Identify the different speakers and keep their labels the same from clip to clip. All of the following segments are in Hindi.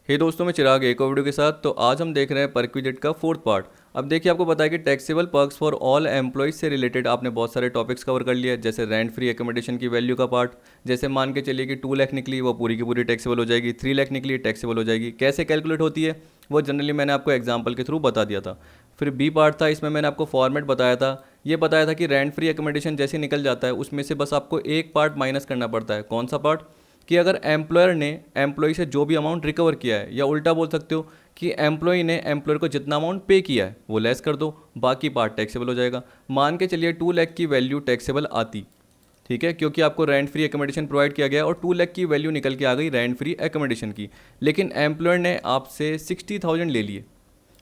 Speaker 1: हे दोस्तों, मैं चिराग एक और वीडियो के साथ। तो आज हम देख रहे हैं परक्विजिट का फोर्थ पार्ट। अब देखिए, आपको पता है कि taxable perks for all employees से रिलेटेड आपने बहुत सारे टॉपिक्स कवर कर लिया है, जैसे रेंट फ्री एकोमोडेशन की वैल्यू का पार्ट। जैसे मान के चलिए कि 2 लाख निकली, वो पूरी की पूरी टैक्सेबल हो जाएगी। 3 लाख निकली, टैक्सेबल हो जाएगी। कैसे कैलकुलेट होती है वो जनरली मैंने आपको एग्जाम्पल के थ्रू बता दिया था। फिर बी पार्ट था, इसमें मैंने आपको फॉर्मेट बताया था। ये बताया था कि रेंट फ्री एकोमोडेशन जैसे निकल जाता है, उसमें से बस आपको एक पार्ट माइनस करना पड़ता है। कौन सा पार्ट? कि अगर एम्प्लॉयर ने एम्प्लॉय से जो भी अमाउंट रिकवर किया है, या उल्टा बोल सकते हो कि एम्प्लॉय ने एम्प्लॉयर को जितना अमाउंट पे किया है वो लेस कर दो, बाकी पार्ट टैक्सेबल हो जाएगा। मान के चलिए 2 लाख की वैल्यू टैक्सेबल आती, ठीक है, क्योंकि आपको रेंट फ्री एकोमोडेशन प्रोवाइड किया गया और 2 लाख की वैल्यू निकल के आ गई रेंट फ्री एकोमोडेशन की। लेकिन एम्प्लॉयर ने आपसे 60,000 ले लिए,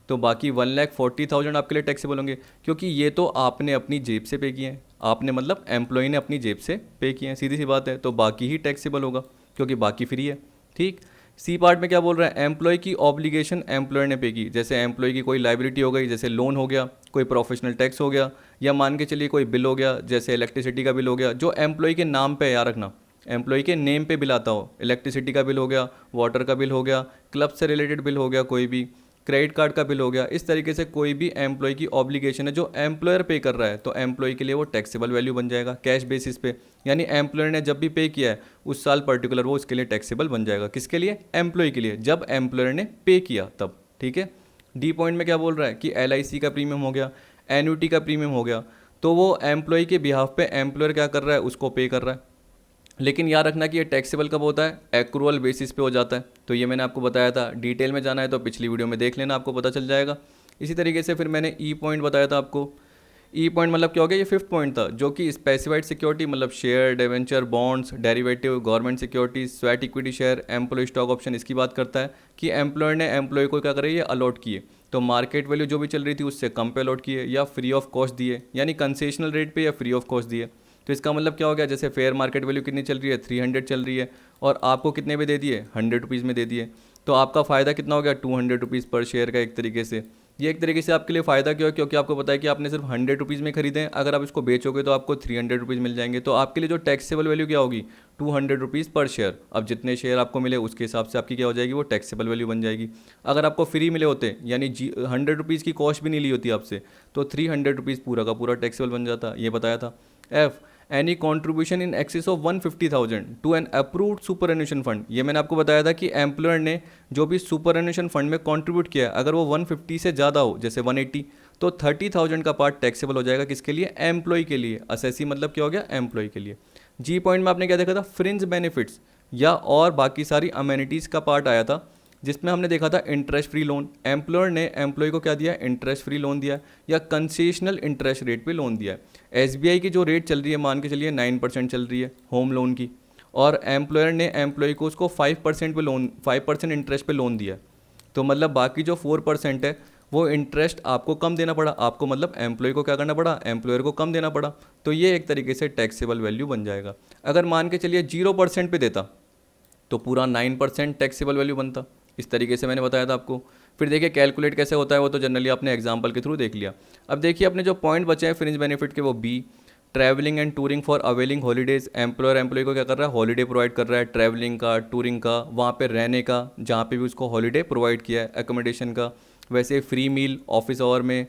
Speaker 1: तो बाकी 1,40,000 आपके लिए टैक्सेबल होंगे, क्योंकि ये तो आपने अपनी जेब से पे किए हैं। आपने मतलब एम्प्लॉय ने अपनी जेब से पे किए हैं, सीधी सी बात है। तो बाकी ही टैक्सेबल होगा, क्योंकि बाकी फ्री है। ठीक। सी पार्ट में क्या बोल रहा है? एम्प्लॉय की ऑब्लिगेशन एम्प्लॉयर ने पे की। जैसे एम्प्लॉय की कोई लाइबिलिटी हो गई, जैसे लोन हो गया, कोई प्रोफेशनल टैक्स हो गया, या मान के चलिए कोई बिल हो गया, जैसे इलेक्ट्रिसिटी का बिल हो गया, जो एम्प्लॉय के नाम पे, याद रखना, एम्प्लॉय के नेम पे बिल आता हो। इलेक्ट्रिसिटी का बिल हो गया, वाटर का बिल हो गया, क्लब से रिलेटेड बिल हो गया, कोई भी क्रेडिट कार्ड का बिल हो गया। इस तरीके से कोई भी एम्प्लॉय की ऑब्लिगेशन है जो एम्प्लॉयर पे कर रहा है, तो एम्प्लॉय के लिए वो टैक्सेबल वैल्यू बन जाएगा कैश बेसिस पे। यानी एम्प्लॉयर ने जब भी पे किया है उस साल पर्टिकुलर, वो उसके लिए टैक्सेबल बन जाएगा। किसके लिए? एम्प्लॉय के लिए, जब एम्प्लॉयर ने पे किया तब। ठीक है। डी पॉइंट में क्या बोल रहा है कि LIC का प्रीमियम हो गया, एन्युटी का प्रीमियम हो गया, तो वो एम्प्लॉय के बिहाफ पे एम्प्लॉयर क्या कर रहा है? उसको पे कर रहा है। लेकिन याद रखना कि ये टैक्सेबल कब होता है? एक्रूअल बेसिस पे हो जाता है। तो ये मैंने आपको बताया था। डिटेल में जाना है तो पिछली वीडियो में देख लेना, आपको पता चल जाएगा। इसी तरीके से फिर मैंने ई पॉइंट बताया था आपको। ई पॉइंट मतलब क्या हो गया? ये फिफ्थ पॉइंट था, जो कि स्पेसिफाइड सिक्योरिटी मतलब share, debenture, bonds, derivative, government security, sweat equity share, employee stock option, इसकी बात करता है कि एम्प्लॉयर ने एम्प्लॉय को क्या करे? ये अलॉट किए, तो मार्केट वैल्यू जो भी चल रही थी उससे कम पे अलॉट किए, या फ्री ऑफ कॉस्ट दिए, यानी कंसेशनल रेट पे या फ्री ऑफ कॉस्ट दिए। तो इसका मतलब क्या हो गया? जैसे फेयर मार्केट वैल्यू कितनी चल रही है? 300 चल रही है, और आपको कितने में दे दिए? 100 रुपीज़ में दे दिए। तो आपका फ़ायदा कितना हो गया? 200 रुपीज़ पर शेयर का। एक तरीके से ये एक तरीके से आपके लिए फ़ायदा क्यों है? क्योंकि आपको पता है कि आपने सिर्फ 100 रुपीज़ में खरीदे हैं, अगर आप इसको बेचोगे तो आपको 300 रुपीज़ मिल जाएंगे। तो आपके लिए जो टैक्सेबल वैल्यू क्या होगी? 200 रुपीज़ पर शेयर। अब जितने शेयर आपको मिले उसके हिसाब से आपकी क्या हो जाएगी? वो टैक्सेबल वैल्यू बन जाएगी। अगर आपको फ्री मिले होते, यानी 100 रुपीज़ की कॉस्ट भी नहीं ली होती आपसे, तो 300 रुपीज़ पूरा का पूरा टैक्सेबल बन जाता। ये बताया था। F, any contribution in excess of 150,000 to an approved superannuation fund. ये मैंने आपको बताया था कि एम्प्लॉयर ने जो भी सुपर एन्यूशन फंड में कंट्रीब्यूट किया है, अगर वो 150 से ज़्यादा हो, जैसे 180, तो 30,000 का पार्ट टैक्सेबल हो जाएगा। किसके लिए? एम्प्लॉय के लिए। असेसी मतलब क्या हो गया? एम्प्लॉय के लिए। जी पॉइंट में आपने क्या देखा था? फ्रिंज बेनिफिट्स या और बाकी सारी अमेनिटीज़ का पार्ट आया था, जिसमें हमने देखा था इंटरेस्ट फ्री लोन। एम्प्लॉयर ने एम्प्लॉय को क्या दिया? इंटरेस्ट फ्री लोन दिया, या कंसेशनल इंटरेस्ट रेट पे लोन दिया है। SBI की जो रेट चल रही है, मान के चलिए 9% चल रही है होम लोन की, और एम्प्लॉयर ने एम्प्लॉय को उसको 5% पे लोन, 5% इंटरेस्ट पे लोन दिया है। तो मतलब बाकी जो 4% है वो इंटरेस्ट आपको कम देना पड़ा। आपको मतलब एम्प्लॉय को क्या करना पड़ा? एम्प्लॉयर को कम देना पड़ा। तो ये एक तरीके से टैक्सेबल वैल्यू बन जाएगा। अगर मान के चलिए 0% पे देता, तो पूरा 9% टैक्सेबल वैल्यू बनता। इस तरीके से मैंने बताया था आपको। फिर देखिए कैलकुलेट कैसे होता है, वो तो जनरली आपने एग्जाम्पल के थ्रू देख लिया। अब देखिए अपने जो पॉइंट बचे हैं फ्रिंज बेनिफिट के, वो B, travelling and touring for availing holidays. Employer employee को क्या कर रहा है? हॉलीडे प्रोवाइड कर रहा है, ट्रैवलिंग का, टूरिंग का, वहाँ पे रहने का, जहाँ पे भी उसको हॉलीडे प्रोवाइड किया है, एकोमोडेशन का। वैसे फ्री मील ऑफिस आवर में,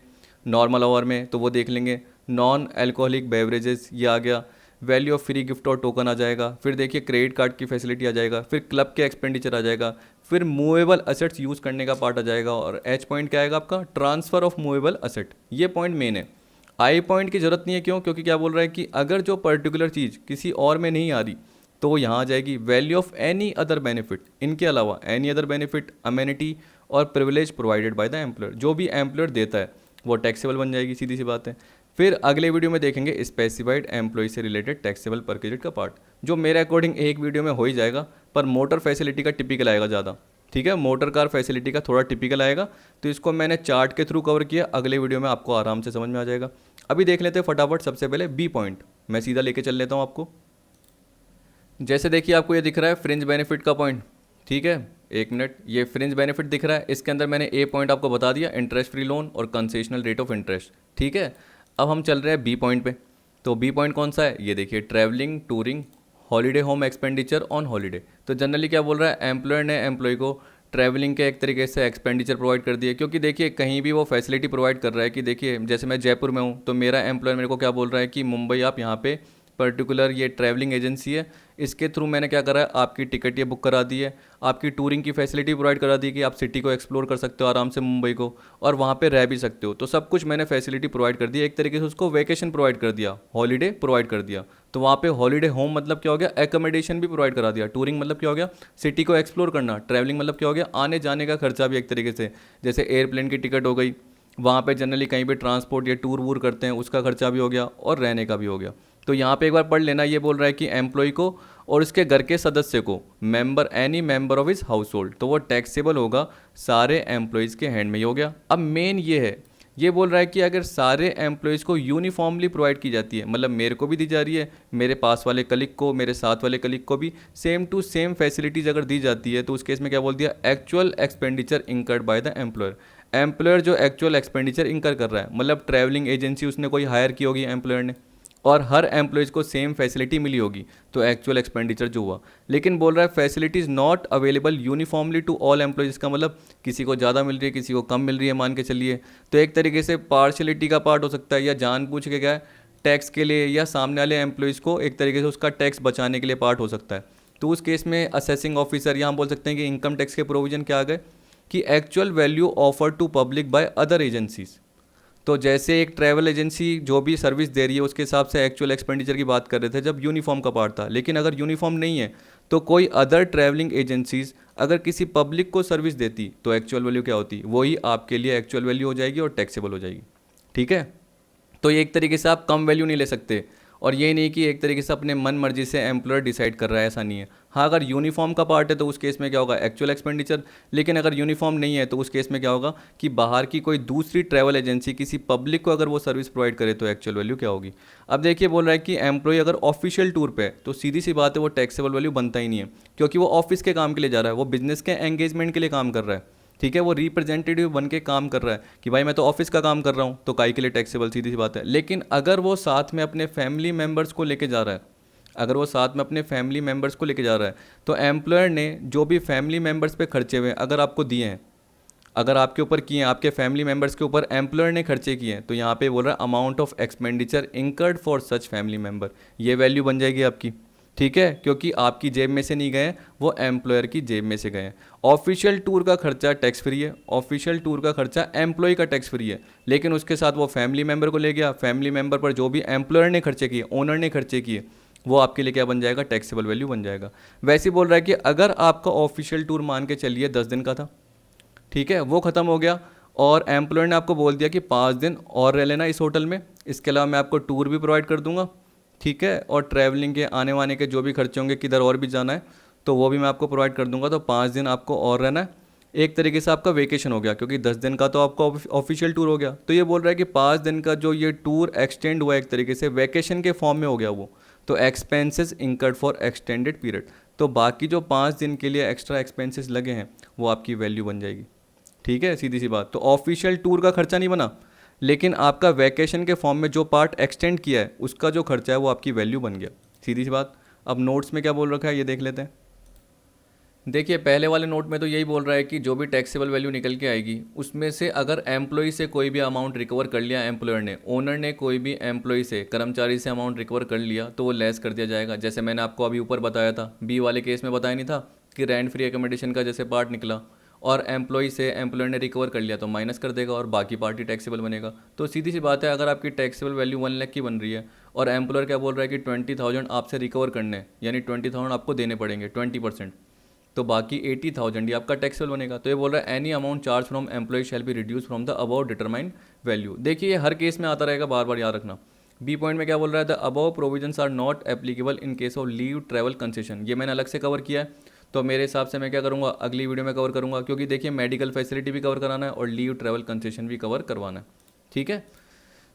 Speaker 1: नॉर्मल आवर में, तो वो देख लेंगे। नॉन अल्कोहलिक बेवरेजेस, ये आ गया। वैल्यू ऑफ फ्री गिफ्ट और टोकन आ जाएगा। फिर देखिए क्रेडिट कार्ड की फैसिलिटी आ जाएगा। फिर क्लब के एक्सपेंडिचर आ जाएगा। फिर मूवेबल असेट्स यूज़ करने का पार्ट आ जाएगा। और एच पॉइंट क्या आएगा आपका? Transfer of movable asset. ये पॉइंट मेन है। आई पॉइंट की जरूरत नहीं है, क्यों? क्योंकि क्या बोल रहा है कि अगर जो पर्टिकुलर चीज़ किसी और में नहीं आ रही तो वो यहाँ आ जाएगी। Value of any other benefit, इनके अलावा एनी अदर बेनिफिट, अमेनिटी और privilege provided by the employer, जो भी एम्प्लॉयर देता है वो टैक्सेबल बन जाएगी, सीधी सी बात है। फिर अगले वीडियो में देखेंगे स्पेसिफाइड एम्प्लॉय से रिलेटेड टैक्सेबल पर क्रेडिट का पार्ट, जो मेरे अकॉर्डिंग एक वीडियो में हो ही जाएगा, पर मोटर फैसिलिटी का टिपिकल आएगा ज़्यादा। ठीक है, मोटर कार फैसिलिटी का थोड़ा टिपिकल आएगा, तो इसको मैंने चार्ट के थ्रू कवर किया। अगले वीडियो में आपको आराम से समझ में आ जाएगा। अभी देख लेते हैं फटाफट। सबसे पहले बी पॉइंट मैं सीधा लेके चल लेता हूँ आपको। जैसे देखिए आपको ये दिख रहा है फ्रिंज बेनिफिट का पॉइंट। ठीक है, एक मिनट, ये फ्रिंज बेनिफिट दिख रहा है, इसके अंदर मैंने ए पॉइंट आपको बता दिया, इंटरेस्ट फ्री लोन और कंसेशनल रेट ऑफ इंटरेस्ट। ठीक है, अब हम चल रहे हैं बी पॉइंट पे। तो बी पॉइंट कौन सा है? ये देखिए, travelling, touring, holiday home expenditure on holiday. तो जनरली क्या बोल रहा है? एम्प्लॉयर ने एम्प्लॉय को ट्रैवलिंग के एक तरीके से एक्सपेंडिचर प्रोवाइड कर दिए, क्योंकि देखिए कहीं भी वो फैसिलिटी प्रोवाइड कर रहा है कि देखिए जैसे मैं जयपुर में हूँ तो मेरा एम्प्लॉयर मेरे को क्या बोल रहा है कि मुंबई आप यहाँ पे पर्टिकुलर ये ट्रैवलिंग एजेंसी है, इसके थ्रू मैंने क्या करा है, आपकी टिकट ये बुक करा दी है, आपकी टूरिंग की फैसिलिटी प्रोवाइड करा दी कि आप सिटी को एक्सप्लोर कर सकते हो आराम से मुंबई को, और वहाँ पे रह भी सकते हो। तो सब कुछ मैंने फैसिलिटी प्रोवाइड कर दी, एक तरीके से उसको वेकेशन प्रोवाइड कर दिया, हॉलीडे प्रोवाइड कर दिया। तो वहाँ पे हॉलीडे होम मतलब क्या हो गया, एकोमोडेशन भी प्रोवाइड करा दिया। टूरिंग मतलब क्या हो गया, सिटी को एक्सप्लोर करना। ट्रैवलिंग मतलब क्या हो गया, आने जाने का खर्चा भी एक तरीके से, जैसे एयरप्लेन की टिकट हो गई, वहाँ पे जनरली कहीं भी ट्रांसपोर्ट या टूर वूर करते हैं उसका खर्चा भी हो गया, और रहने का भी हो गया। तो यहाँ पे एक बार पढ़ लेना, ये बोल रहा है कि एम्प्लॉय को और उसके घर के सदस्य को, member any member of his house hold, तो वो टैक्सेबल होगा सारे एम्प्लॉयज़ के हैंड में ही हो गया। अब मेन ये है, ये बोल रहा है कि अगर सारे एम्प्लॉयज़ को यूनिफॉर्मली प्रोवाइड की जाती है, मतलब मेरे को भी दी जा रही है, मेरे पास वाले कलीग को, मेरे साथ वाले कलीग को भी सेम टू सेम फैसिलिटीज़ अगर दी जाती है, तो उस केस में क्या बोल दिया, actual expenditure incurred by the employer. Employer जो एक्चुअल एक्सपेंडिचर इंकर कर रहा है, मतलब ट्रैवलिंग एजेंसी उसने कोई हायर की होगी एम्प्लॉयर ने, और हर एम्प्लॉयज़ को सेम फैसिलिटी मिली होगी, तो एक्चुअल एक्सपेंडिचर जो हुआ। लेकिन बोल रहा है facilities not available uniformly to all employees, का मतलब किसी को ज़्यादा मिल रही है, किसी को कम मिल रही है, मान के चलिए। तो एक तरीके से पार्शलिटी का पार्ट हो सकता है, या जानबूझ के क्या है, टैक्स के लिए, या सामने वाले एम्प्लॉयज़ को एक तरीके से उसका टैक्स बचाने के लिए पार्ट हो सकता है। तो उस केस में असेसिंग ऑफिसर, या हम बोल सकते हैं कि इनकम टैक्स के प्रोविजन क्या आ गए कि actual value offer to public by other agencies. तो जैसे एक ट्रैवल एजेंसी जो भी सर्विस दे रही है उसके हिसाब से एक्चुअल एक्सपेंडिचर की बात कर रहे थे जब यूनिफॉर्म का पार्ट था। लेकिन अगर यूनिफॉर्म नहीं है तो कोई अदर ट्रैवलिंग एजेंसीज अगर किसी पब्लिक को सर्विस देती तो एक्चुअल वैल्यू क्या होती, वही आपके लिए एक्चुअल वैल्यू हो जाएगी और टैक्सेबल हो जाएगी। ठीक है, तो ये एक तरीके से आप कम वैल्यू नहीं ले सकते, और ये नहीं कि एक तरीके से अपने मन मर्जी से एम्प्लॉयर डिसाइड कर रहा है, ऐसा नहीं है। हाँ, अगर यूनिफॉर्म का पार्ट है तो उस केस में क्या होगा, एक्चुअल एक्सपेंडिचर। लेकिन अगर यूनिफॉर्म नहीं है तो उस केस में क्या होगा कि बाहर की कोई दूसरी ट्रैवल एजेंसी किसी पब्लिक को अगर वो सर्विस प्रोवाइड करे तो एक्चुअल वैल्यू क्या होगी। अब देखिए बोल रहा है कि एम्प्लॉय अगर ऑफिशियल टूर पे है तो सीधी सी बात है वो टैक्सेबल वैल्यू बनता ही नहीं है, क्योंकि वो ऑफिस के काम के लिए जा रहा है, वो बिजनेस के एंगेजमेंट के लिए काम कर रहा है। ठीक है, वो रिप्रेजेंटेटिव बन के काम कर रहा है कि भाई मैं तो ऑफिस का काम कर रहा हूँ, तो काई के लिए टैक्सेबल, सीधी सी बात है। लेकिन अगर वो साथ में अपने फैमिली मेम्बर्स को लेके जा रहा है, अगर वो साथ में अपने फैमिली मेम्बर्स को लेके जा रहा है, तो एम्प्लॉयर ने जो भी फैमिली मेम्बर्स पे खर्चे हुए अगर आपको दिए हैं, अगर आपके ऊपर किए हैं, आपके फैमिली मेम्बर्स के ऊपर एम्प्लॉयर ने खर्चे किए हैं, तो यहाँ पे बोल रहा है amount of expenditure incurred for such family member, ये वैल्यू बन जाएगी आपकी। ठीक है, क्योंकि आपकी जेब में से नहीं गए, वो एम्प्लॉयर की जेब में से गए हैं। ऑफिशियल टूर का खर्चा टैक्स फ्री है, ऑफिशियल टूर का खर्चा एम्प्लॉय का टैक्स फ्री है, लेकिन उसके साथ वो फैमिली मेम्बर को ले गया, फैमिली मेम्बर पर जो भी एम्प्लॉयर ने खर्चे किए, ओनर ने खर्चे किए, वो आपके लिए क्या बन जाएगा, टैक्सेबल वैल्यू बन जाएगा। वैसे ही बोल रहा है कि अगर आपका ऑफिशियल टूर मान के चलिए 10 दिन का था, ठीक है, वो ख़त्म हो गया, और एम्प्लॉयर ने आपको बोल दिया कि 5 दिन और रह लेना इस होटल में, इसके अलावा मैं आपको टूर भी प्रोवाइड कर दूंगा, ठीक है, और ट्रैवलिंग के आने वाने के जो भी खर्चे होंगे, किधर और भी जाना है तो वो भी मैं आपको प्रोवाइड कर दूंगा, तो 5 दिन आपको और रहना है। एक तरीके से आपका वेकेशन हो गया, क्योंकि 10 दिन का तो आपका ऑफिशियल टूर हो गया। तो ये बोल रहा है कि 5 दिन का जो ये टूर एक्सटेंड हुआ एक तरीके से वैकेशन के फॉर्म में हो गया वो, तो expenses incurred for extended period, तो बाकी जो 5 दिन के लिए एक्स्ट्रा एक्सपेंसेस लगे हैं वो आपकी वैल्यू बन जाएगी। ठीक है, सीधी सी बात। तो ऑफिशियल टूर का खर्चा नहीं बना, लेकिन आपका वैकेशन के फॉर्म में जो पार्ट एक्सटेंड किया है उसका जो खर्चा है वो आपकी वैल्यू बन गया, सीधी सी बात। अब नोट्स में क्या बोल रखा है ये देख लेते हैं। देखिए पहले वाले नोट में तो यही बोल रहा है कि जो भी टैक्सेबल वैल्यू निकल के आएगी उसमें से अगर एम्प्लॉय से कोई भी अमाउंट रिकवर कर लिया एम्प्लॉयर ने, ओनर ने कोई भी एम्प्लॉय से, कर्मचारी से अमाउंट रिकवर कर लिया तो वो लेस कर दिया जाएगा। जैसे मैंने आपको अभी ऊपर बताया था, बी वाले केस में बताया नहीं था कि रेंट फ्री एकोमोडेशन का जैसे पार्ट निकला और एम्प्लॉय से एम्प्लॉयर ने रिकवर कर लिया तो माइनस कर देगा और बाकी पार्टी टैक्सेबल बनेगा। तो सीधी सी बात है, अगर आपकी टैक्सेबल वैल्यू 1 लाख की बन रही है और एम्प्लॉयर क्या बोल रहा है कि 20,000 आपसे रिकवर करने, यानी 20,000 आपको देने पड़ेंगे 20%, तो बाकी 80,000 ये आपका टैक्सेबल बनेगा। तो ये बोल रहा है any amount charge from employ shall be reduce from the above determined value. देखिए ये हर केस में आता रहेगा, बार बार याद रखना। बी पॉइंट में क्या बोल रहा है, the above provisions are not applicable in case of leave travel concession. ये मैंने अलग से कवर किया है, तो मेरे हिसाब से मैं क्या करूँगा, अगली वीडियो में कवर करूँगा, क्योंकि देखिए मेडिकल फैसिलिटी भी कवर कराना है और लीव ट्रैवल कंसेशन भी कवर करवाना है। ठीक है,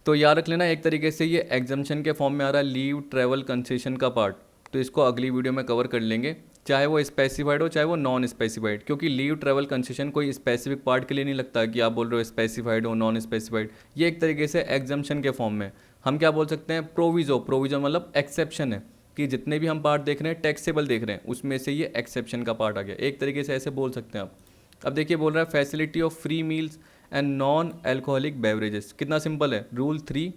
Speaker 1: तो याद रख लेना एक तरीके से ये एग्जाम्पशन के फॉर्म में आ रहा है लीव ट्रैवल कंसेशन का पार्ट, तो इसको अगली वीडियो में कवर कर लेंगे, चाहे वो स्पेसिफाइड हो चाहे वो नॉन स्पेसिफाइड, क्योंकि लीव ट्रैवल कंसेशन कोई स्पेसिफिक पार्ट के लिए नहीं लगता कि आप बोल रहे हो स्पेसिफाइड हो नॉन स्पेसिफाइड। ये एक तरीके से एग्जाम्पशन के फॉर्म में हम क्या बोल सकते हैं, प्रोविजो। प्रोविजो मतलब एक्सेप्शन है कि जितने भी हम पार्ट देख रहे हैं टैक्सेबल देख रहे हैं उसमें से ये एक्सेप्शन का पार्ट आ गया, एक तरीके से ऐसे बोल सकते हैं आप। अब देखिए बोल रहा है facility of free meals and non alcoholic beverages, कितना सिंपल है, रूल 3,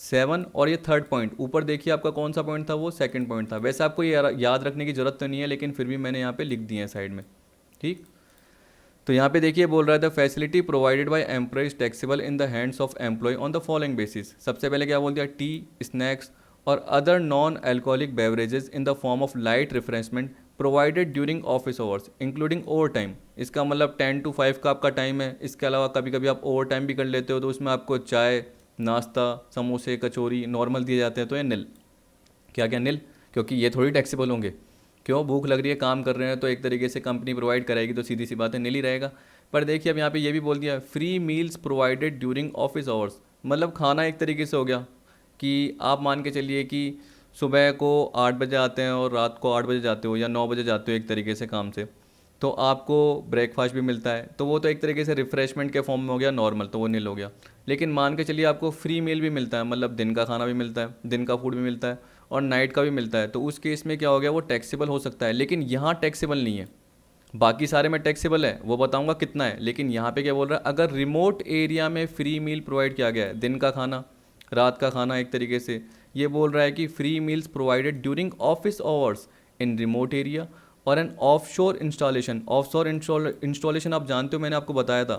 Speaker 1: 7 और ये थर्ड पॉइंट, ऊपर देखिए आपका कौन सा पॉइंट था, वो सेकंड पॉइंट था। वैसे आपको ये याद रखने की जरूरत तो नहीं है, लेकिन फिर भी मैंने यहाँ पे लिख दिए हैं साइड में, ठीक। तो यहाँ पे देखिए बोल रहा है the facility provided by employees taxable in the hands of employee on the following basis. सबसे पहले क्या बोल दिया, टी, स्नैक्स और other non alcoholic beverages in the form of light refreshment provided during office hours including over time. इसका मतलब 10 to 5 का आपका टाइम है, इसके अलावा कभी कभी आप ओवर टाइम भी कर लेते हो, तो उसमें आपको चाय, नाश्ता, समोसे, कचौरी नॉर्मल दिए जाते हैं, तो ये नील, क्या क्या नील, क्योंकि ये थोड़ी टैक्सेबल होंगे। क्यों, भूख लग रही है, काम कर रहे हैं, तो एक तरीके से कंपनी प्रोवाइड कराएगी, तो सीधी सी बात है नील ही रहेगा। पर देखिए अब यहाँ पे ये भी बोल दिया free meals provided during office hours, मतलब खाना एक तरीके से हो गया कि आप मान के चलिए कि सुबह को 8 बजे आते हैं और रात को 8 बजे जाते हो या 9 बजे जाते हो एक तरीके से काम से, तो आपको ब्रेकफास्ट भी मिलता है, तो वो तो एक तरीके से रिफ्रेशमेंट के फॉर्म में हो गया नॉर्मल, तो वो नील हो गया। लेकिन मान के चलिए आपको फ्री मील भी मिलता है, मतलब दिन का खाना भी मिलता है, दिन का फूड भी मिलता है और नाइट का भी मिलता है, तो उस केस में क्या हो गया, वो टैक्सेबल हो सकता है। लेकिन यहाँ टैक्सेबल नहीं है, बाकी सारे में टैक्सेबल है, वो बताऊंगा कितना है। लेकिन यहाँ पे क्या बोल रहा है, अगर रिमोट एरिया में फ्री मील प्रोवाइड किया गया है, दिन का खाना, रात का खाना, एक तरीके से ये बोल रहा है कि free meals provided during office hours in remote area or an offshore installation. Offshore installation आप जानते हो, मैंने आपको बताया था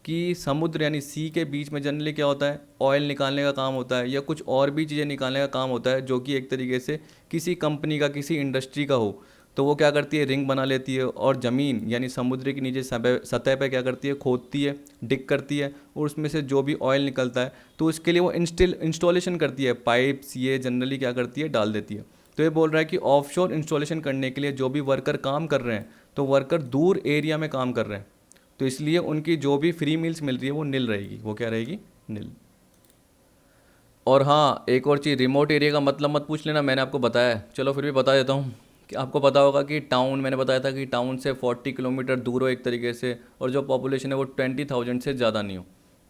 Speaker 1: कि समुद्र यानी सी के बीच में जनरली क्या होता है, ऑयल निकालने का काम होता है या कुछ और भी चीज़ें निकालने का काम होता है, जो कि एक तरीके से किसी कंपनी का, किसी इंडस्ट्री का हो, तो वो क्या करती है, रिंग बना लेती है और ज़मीन यानी समुद्र के नीचे सतह पे क्या करती है, खोदती है, डिग करती है, और उसमें से जो भी ऑयल निकलता है तो उसके लिए वो इंस्टॉलेशन करती है, पाइप्स ये जनरली क्या करती है, डाल देती है। तो ये बोल रहा है कि ऑफशोर इंस्टॉलेशन करने के लिए जो भी वर्कर काम कर रहे हैं, तो वर्कर दूर एरिया में काम कर रहे हैं, तो इसलिए उनकी जो भी फ्री मील्स मिल रही है वो नील रहेगी, वो क्या रहेगी, नील। और हाँ एक और चीज़, रिमोट एरिया का मतलब मत पूछ लेना, मैंने आपको बताया है, चलो फिर भी बता देता हूँ कि आपको पता होगा कि टाउन, मैंने बताया था कि टाउन से 40 किलोमीटर दूर हो एक तरीके से, और जो पॉपुलेशन है वो 20,000 से ज़्यादा नहीं हो,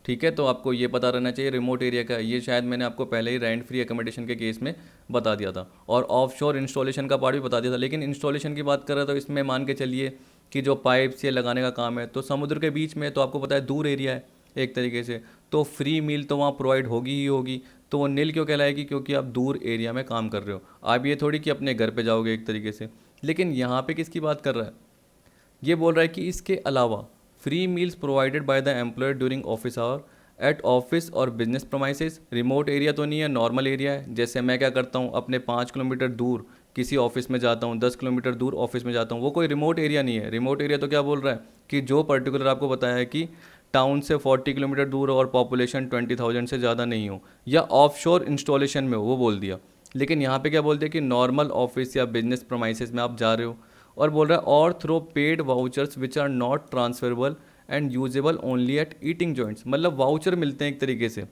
Speaker 1: ठीक है। तो आपको ये पता रहना चाहिए रिमोट एरिया का, ये शायद मैंने आपको पहले ही रेंट फ्री एकोमोडेशन के केस में बता दिया था, और ऑफशोर इंस्टॉलेशन का पार्ट भी बता दिया था। लेकिन इंस्टॉलेशन की बात कर रहा था, तो इसमें मान के चलिए कि जो पाइप्स ये लगाने का काम है, तो समुद्र के बीच में, तो आपको पता है दूर एरिया है एक तरीके से, तो फ्री मील तो वहाँ प्रोवाइड होगी ही होगी, तो वो नील क्यों कहलाएगी, क्योंकि आप दूर एरिया में काम कर रहे हो, आप ये थोड़ी कि अपने घर पे जाओगे एक तरीके से। लेकिन यहाँ पे किसकी बात कर रहा है, ये बोल रहा है कि इसके अलावा free meals provided by the employer during office hour at office और बिजनेस प्रोमाइसेस। रिमोट एरिया तो नहीं है, नॉर्मल एरिया है। जैसे मैं क्या करता हूँ, अपने 5 किलोमीटर दूर किसी ऑफिस में जाता हूँ, 10 किलोमीटर दूर ऑफिस में जाता हूँ, वो कोई रिमोट एरिया नहीं है। रिमोट एरिया तो क्या बोल रहा है कि जो पर्टिकुलर आपको बताया है कि टाउन से 40 किलोमीटर दूर हो और पॉपुलेशन 20,000 से ज़्यादा नहीं हो, या ऑफशोर इंस्टॉलेशन में हो, वो बोल दिया। लेकिन यहाँ पे क्या बोलते हैं कि नॉर्मल ऑफिस या बिजनेस प्रोमाइसेस में आप जा रहे हो, और बोल रहा है और through paid vouchers which are not transferable and usable only at eating joints. मतलब वाउचर मिलते हैं एक तरीके से,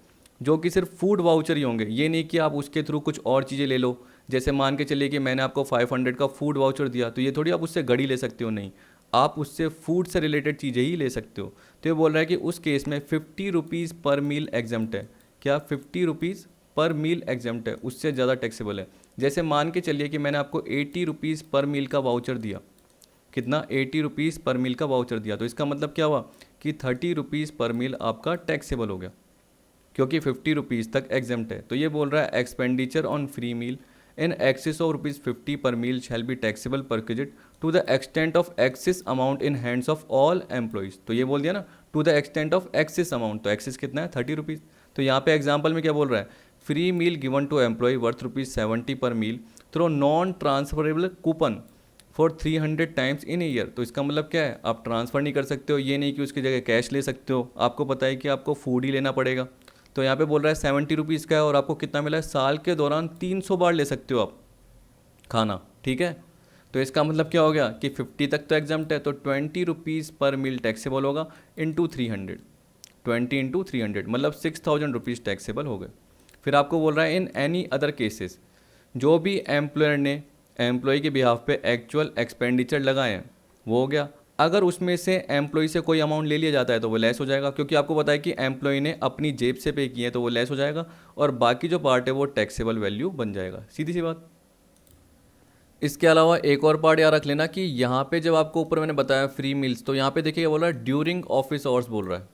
Speaker 1: जो कि सिर्फ फूड वाउचर ही होंगे, ये नहीं कि आप उसके थ्रू कुछ और चीज़ें ले लो। जैसे मान के चलिए कि मैंने आपको 500 का फूड वाउचर दिया, तो ये थोड़ी आप उससे घड़ी ले सकते हो, नहीं, आप उससे फूड से रिलेटेड चीज़ें ही ले सकते हो। तो ये बोल रहा है कि उस केस में 50 रुपीज़ पर मील एग्जाम्प्ट है। क्या, 50 रुपीज़ पर मील एग्जाम्प्ट है, उससे ज़्यादा टैक्सेबल है। जैसे मान के चलिए कि मैंने आपको 80 रुपीज़ पर मील का वाउचर दिया, कितना, 80 रुपीज़ पर मील का वाउचर दिया, तो इसका मतलब क्या हुआ कि 30 रुपीज़ पर मील आपका टैक्सेबल हो गया, क्योंकि 50 रुपीज़ तक एग्जाम्प्ट है। तो ये बोल रहा है expenditure on free meal in excess of ₹50 per meal shall be taxable perquisite to the extent of excess amount in hands of all employees. तो ये बोल दिया ना, to the extent of excess amount, तो एक्सेस कितना है, 30 रुपीज़। तो यहाँ पे एग्जाम्पल में क्या बोल रहा है, free meal given to employee worth ₹70 per meal through non transferable coupon for 300 times in year. तो इसका मतलब क्या है, आप ट्रांसफ़र नहीं कर सकते हो, ये नहीं कि उसकी जगह कैश ले सकते हो, आपको पता है कि आपको फूड ही लेना पड़ेगा। तो यहाँ पे बोल रहा है 70 रुपीज़ का है, और आपको कितना मिला है, साल के दौरान 300 बार ले सकते हो आप खाना, ठीक है। तो इसका मतलब क्या हो गया कि 50 तक तो एग्जाम्प्ट है, तो 20 रुपीज़ पर मील टैक्सेबल होगा इंटू 300, 20 × 300 मतलब 6,000 रुपीज़ टैक्सेबल हो गए। फिर आपको बोल रहा है इन एनी अदर केसेस, जो भी एम्प्लॉयर ने एम्प्लॉय के बिहाफ पे एक्चुअल एक्सपेंडिचर लगाए हैं वो हो गया। अगर उसमें से एम्प्लॉय से कोई अमाउंट ले लिया जाता है तो वो लेस हो जाएगा, क्योंकि आपको पता है कि एम्प्लॉय ने अपनी जेब से पे किए हैं, तो वो लेस हो जाएगा, और बाकी जो पार्ट है वो टैक्सेबल वैल्यू बन जाएगा, सीधी सी बात। इसके अलावा एक और पार्ट याद रख लेना कि यहाँ पे जब आपको ऊपर मैंने बताया फ्री मील्स, तो यहाँ पे देखिए बोल रहा है ड्यूरिंग ऑफिस आवर्स बोल रहा है,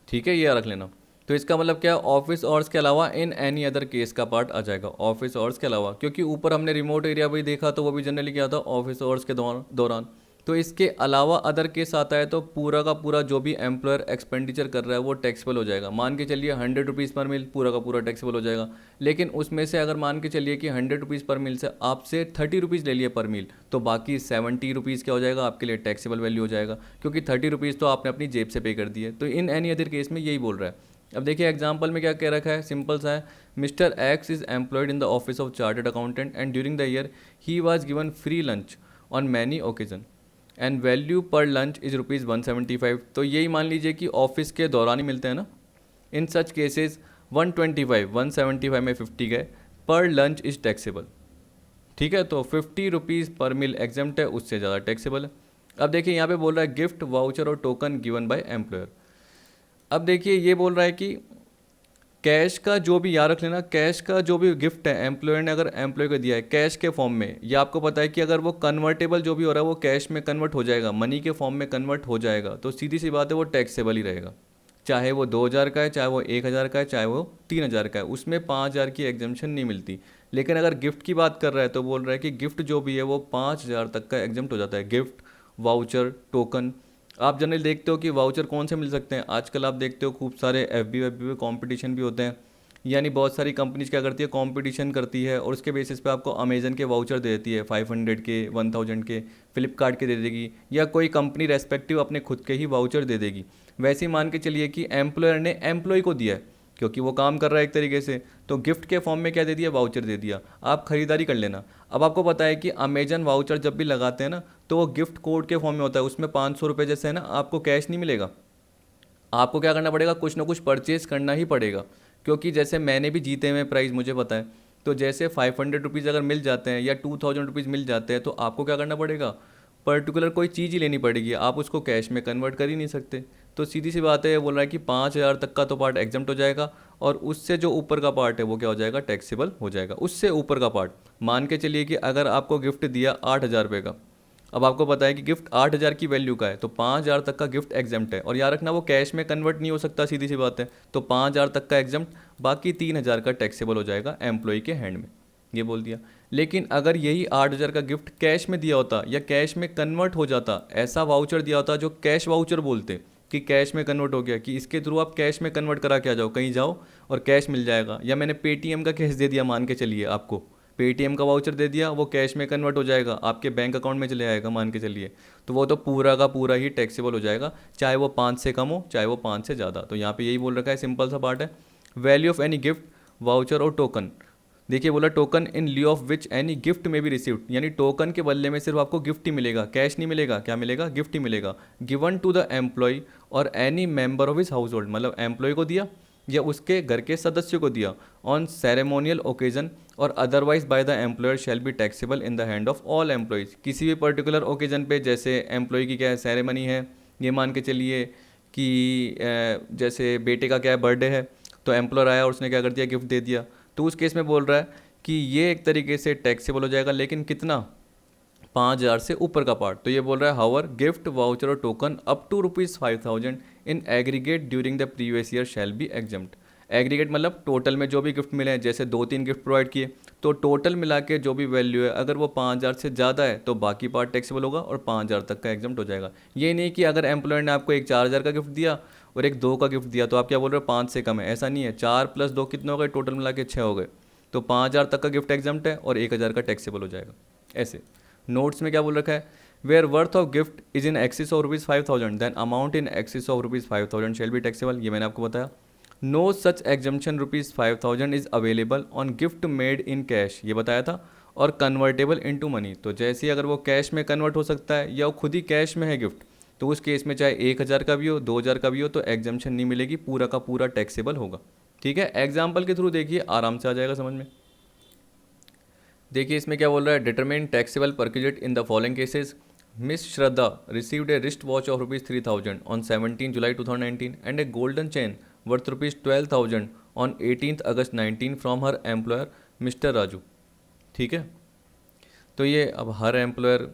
Speaker 1: ठीक है, ये याद रख लेना। तो इसका मतलब क्या है, ऑफिस आवर्स के अलावा इन एनी अदर केस का पार्ट आ जाएगा, ऑफिस आवर्स के अलावा, क्योंकि ऊपर हमने रिमोट एरिया भी देखा तो वो भी जनरली क्या था, ऑफिस आवर्स के दौरान। तो इसके अलावा अदर केस आता है तो पूरा का पूरा जो भी एम्प्लॉयर एक्सपेंडिचर कर रहा है वो टैक्सेबल हो जाएगा। मान के चलिए 100 रुपीज़ पर मील पूरा का पूरा टैक्सेबल हो जाएगा। लेकिन उसमें से अगर मान के चलिए कि 100 रुपीज़ पर मील से आपसे 30 रुपीज़ ले लिए पर मील, तो बाकी 70 रुपीज़ क्या हो जाएगा, आपके लिए टैक्सेबल वैल्यू हो जाएगा, क्योंकि 30 रुपीज़ तो आपने अपनी जेब से पे कर दिए। तो इन एनी अदर केस में यही बोल रहा है। अब देखिए एग्जाम्पल में क्या कह रखा है, सिंपल सा है, mister x is employed in the office of chartered accountant and during the year he was given free lunch on many occasion and value पर लंच इज ₹175। तो यही मान लीजिए कि ऑफिस के दौरान ही मिलते हैं ना। इन सच केसेस 125 में 50 गए, पर लंच इज टैक्सेबल, ठीक है। तो 50 रुपीज़ पर मील एग्जाम्प्ट है, उससे ज़्यादा टैक्सेबल है। अब देखिए यहाँ पे बोल रहा है गिफ्ट वाउचर और टोकन गिवन बाय एम्प्लॉयर। अब देखिए ये बोल रहा है कि कैश का जो भी, याद रख लेना, कैश का जो भी गिफ्ट है एम्प्लॉयर ने अगर एम्प्लॉय को दिया है कैश के फॉर्म में, ये आपको पता है कि अगर वो कन्वर्टेबल जो भी हो रहा है वो कैश में कन्वर्ट हो जाएगा, मनी के फॉर्म में कन्वर्ट हो जाएगा, तो सीधी सी बात है वो टैक्सेबल ही रहेगा। चाहे वो 2,000 का है, चाहे वो 1,000 का है, चाहे वो 3,000 का है, उसमें 5,000 की एग्जाम्पशन नहीं मिलती। लेकिन अगर गिफ्ट की बात कर रहा है तो बोल रहा है कि गिफ्ट जो भी है वो 5,000 तक का एग्जाम्प्ट हो जाता है। Gift, voucher, token. आप जनरली देखते हो कि वाउचर कौन से मिल सकते हैं, आजकल आप देखते हो खूब सारे FB वेब कॉम्पिटिशन भी होते हैं, यानी बहुत सारी कंपनीज क्या करती है, कंपटीशन करती है और उसके बेसिस पे आपको अमेजन के वाउचर दे देती है, 500 के, 1000 के, फ्लिपकार्ट के दे देगी, या कोई कंपनी रेस्पेक्टिव अपने खुद के ही वाउचर दे देगी। वैसे ही मान के चलिए कि एम्प्लॉयर ने एम्प्लॉय को दिया है, क्योंकि वो काम कर रहा है एक तरीके से, तो गिफ्ट के फॉर्म में क्या दे दिया, वाउचर दे दिया, आप खरीदारी कर लेना। अब आपको पता है कि अमेजन वाउचर जब भी लगाते हैं ना तो वो गिफ्ट कोड के फॉर्म में होता है, उसमें 500 रुपये जैसे है ना, आपको कैश नहीं मिलेगा, आपको क्या करना पड़ेगा, कुछ ना कुछ परचेज करना ही पड़ेगा। क्योंकि जैसे मैंने भी जीते हुए प्राइस मुझे पता है, तो जैसे 500 रुपीज़ अगर मिल जाते हैं या 2,000 रुपीज़ मिल जाते हैं तो आपको क्या करना पड़ेगा, पर्टिकुलर कोई चीज़ ही लेनी पड़ेगी, आप उसको कैश में कन्वर्ट कर ही नहीं सकते। तो सीधी सी बात है, ये बोल रहा है कि 5,000 तक का तो पार्ट एग्जाम्प्ट हो जाएगा, और उससे जो ऊपर का पार्ट है वो क्या हो जाएगा, टैक्सेबल हो जाएगा। उससे ऊपर का पार्ट मान के चलिए कि अगर आपको गिफ्ट दिया 8,000 रुपये का, अब आपको पता है कि गिफ्ट 8,000 की वैल्यू का है, तो 5,000 तक का गिफ्ट एग्जाम्प्ट है, और याद रखना वो कैश में कन्वर्ट नहीं हो सकता, सीधी सी बात है। तो 5,000 तक का एग्जाम्प्ट, बाकी 3,000 का टैक्सेबल हो जाएगा एम्प्लॉय के हैंड में, ये बोल दिया। लेकिन अगर यही 8,000 का गिफ्ट कैश में दिया होता या कैश में कन्वर्ट हो जाता, ऐसा वाउचर दिया होता जो कैश वाउचर बोलते, कि कैश में कन्वर्ट हो गया, कि इसके थ्रू आप कैश में कन्वर्ट करा के आ जाओ, कहीं जाओ और कैश मिल जाएगा, या मैंने पेटीएम का कैश दे दिया, मान के चलिए आपको पेटीएम का वाउचर दे दिया, वो कैश में कन्वर्ट हो जाएगा, आपके बैंक अकाउंट में चले आएगा मान के चलिए, तो वो तो पूरा का पूरा ही टैक्सेबल हो जाएगा, चाहे वो 5 से कम हो, चाहे वो 5 से ज़्यादा। तो यहाँ पे यही बोल रखा है, सिंपल सा पार्ट है। Value of any gift, voucher और टोकन। देखिए बोला token in लिeu of which any gift में भी रिसीव्ड, यानी टोकन के बदले में सिर्फ आपको गिफ्ट ही मिलेगा, कैश नहीं मिलेगा, क्या मिलेगा, गिफ्ट ही मिलेगा। गिवन टू द एम्प्लॉय और any member of his house hold, मतलब एम्प्लॉय को दिया या उसके घर के सदस्य को दिया, ऑन सेरेमोनियल ओकेजन और otherwise bye the employer shell be taxable in the hand of all employees. किसी भी पर्टिकुलर ओकेजन पे, जैसे एम्प्लॉय की क्या है, सेरेमनी है, ये मान के चलिए कि जैसे बेटे का क्या है, बर्थडे है, तो एम्प्लॉयर आया और उसने क्या कर दिया, गिफ्ट दे दिया, तो उस केस में बोल रहा है कि ये एक तरीके से टैक्सेबल हो जाएगा, लेकिन कितना, 5,000 से ऊपर का पार्ट। तो ये बोल रहा है हावर गिफ्ट वाउचर और token up to ₹5,000 in aggregate during the previous year shall be exempt. Aggregate मतलब टोटल में जो भी गिफ्ट मिले हैं, जैसे 2-3 गिफ्ट प्रोवाइड किए, तो टोटल मिला के जो भी वैल्यू है, अगर वो 5,000 से ज़्यादा है तो बाकी पार्ट टैक्सेबल होगा और 5,000 तक का एग्जाम्प्ट हो जाएगा। ये नहीं कि अगर एम्प्लॉयर ने आपको एक 4,000 का गिफ्ट दिया और एक 2 का गिफ्ट दिया तो आप क्या बोल रहे हो, 5 से कम है, ऐसा नहीं है। 4 + 2 कितने हो गए, टोटल मिला के 6 हो गए, तो 5,000 तक का गिफ्ट एग्जाम्प्ट है और 1,000 का टैक्सेबल हो जाएगा। ऐसे नोट्स में क्या बोल रखा है, where worth of gift is in excess of ₹5,000 then amount in excess of ₹5,000 shall be taxable, ये मैंने आपको बताया। No such exemption ₹5,000 is available on gift made in cash, ये बताया था, और कन्वर्टेबल इनटू मनी, तो जैसे ही अगर वो कैश में कन्वर्ट हो सकता है या वो खुद ही कैश में है गिफ्ट, तो उस केस में चाहे 1,000 का भी हो, 2,000 का भी हो, तो एग्जम्पशन नहीं मिलेगी, पूरा का पूरा टैक्सेबल होगा। ठीक है, एग्जाम्पल के थ्रू देखिए, आराम से आ जाएगा समझ में। देखिए इसमें क्या बोल रहा है, determine taxable perquisite in the following cases. Miss Shraddha received A wrist watch of ₹3,000 on 17 July 2019 and A golden chain worth ₹12,000 on 18 August 19 from her employer mister Raju. ठीक है, तो ये अब हर एम्प्लॉयर,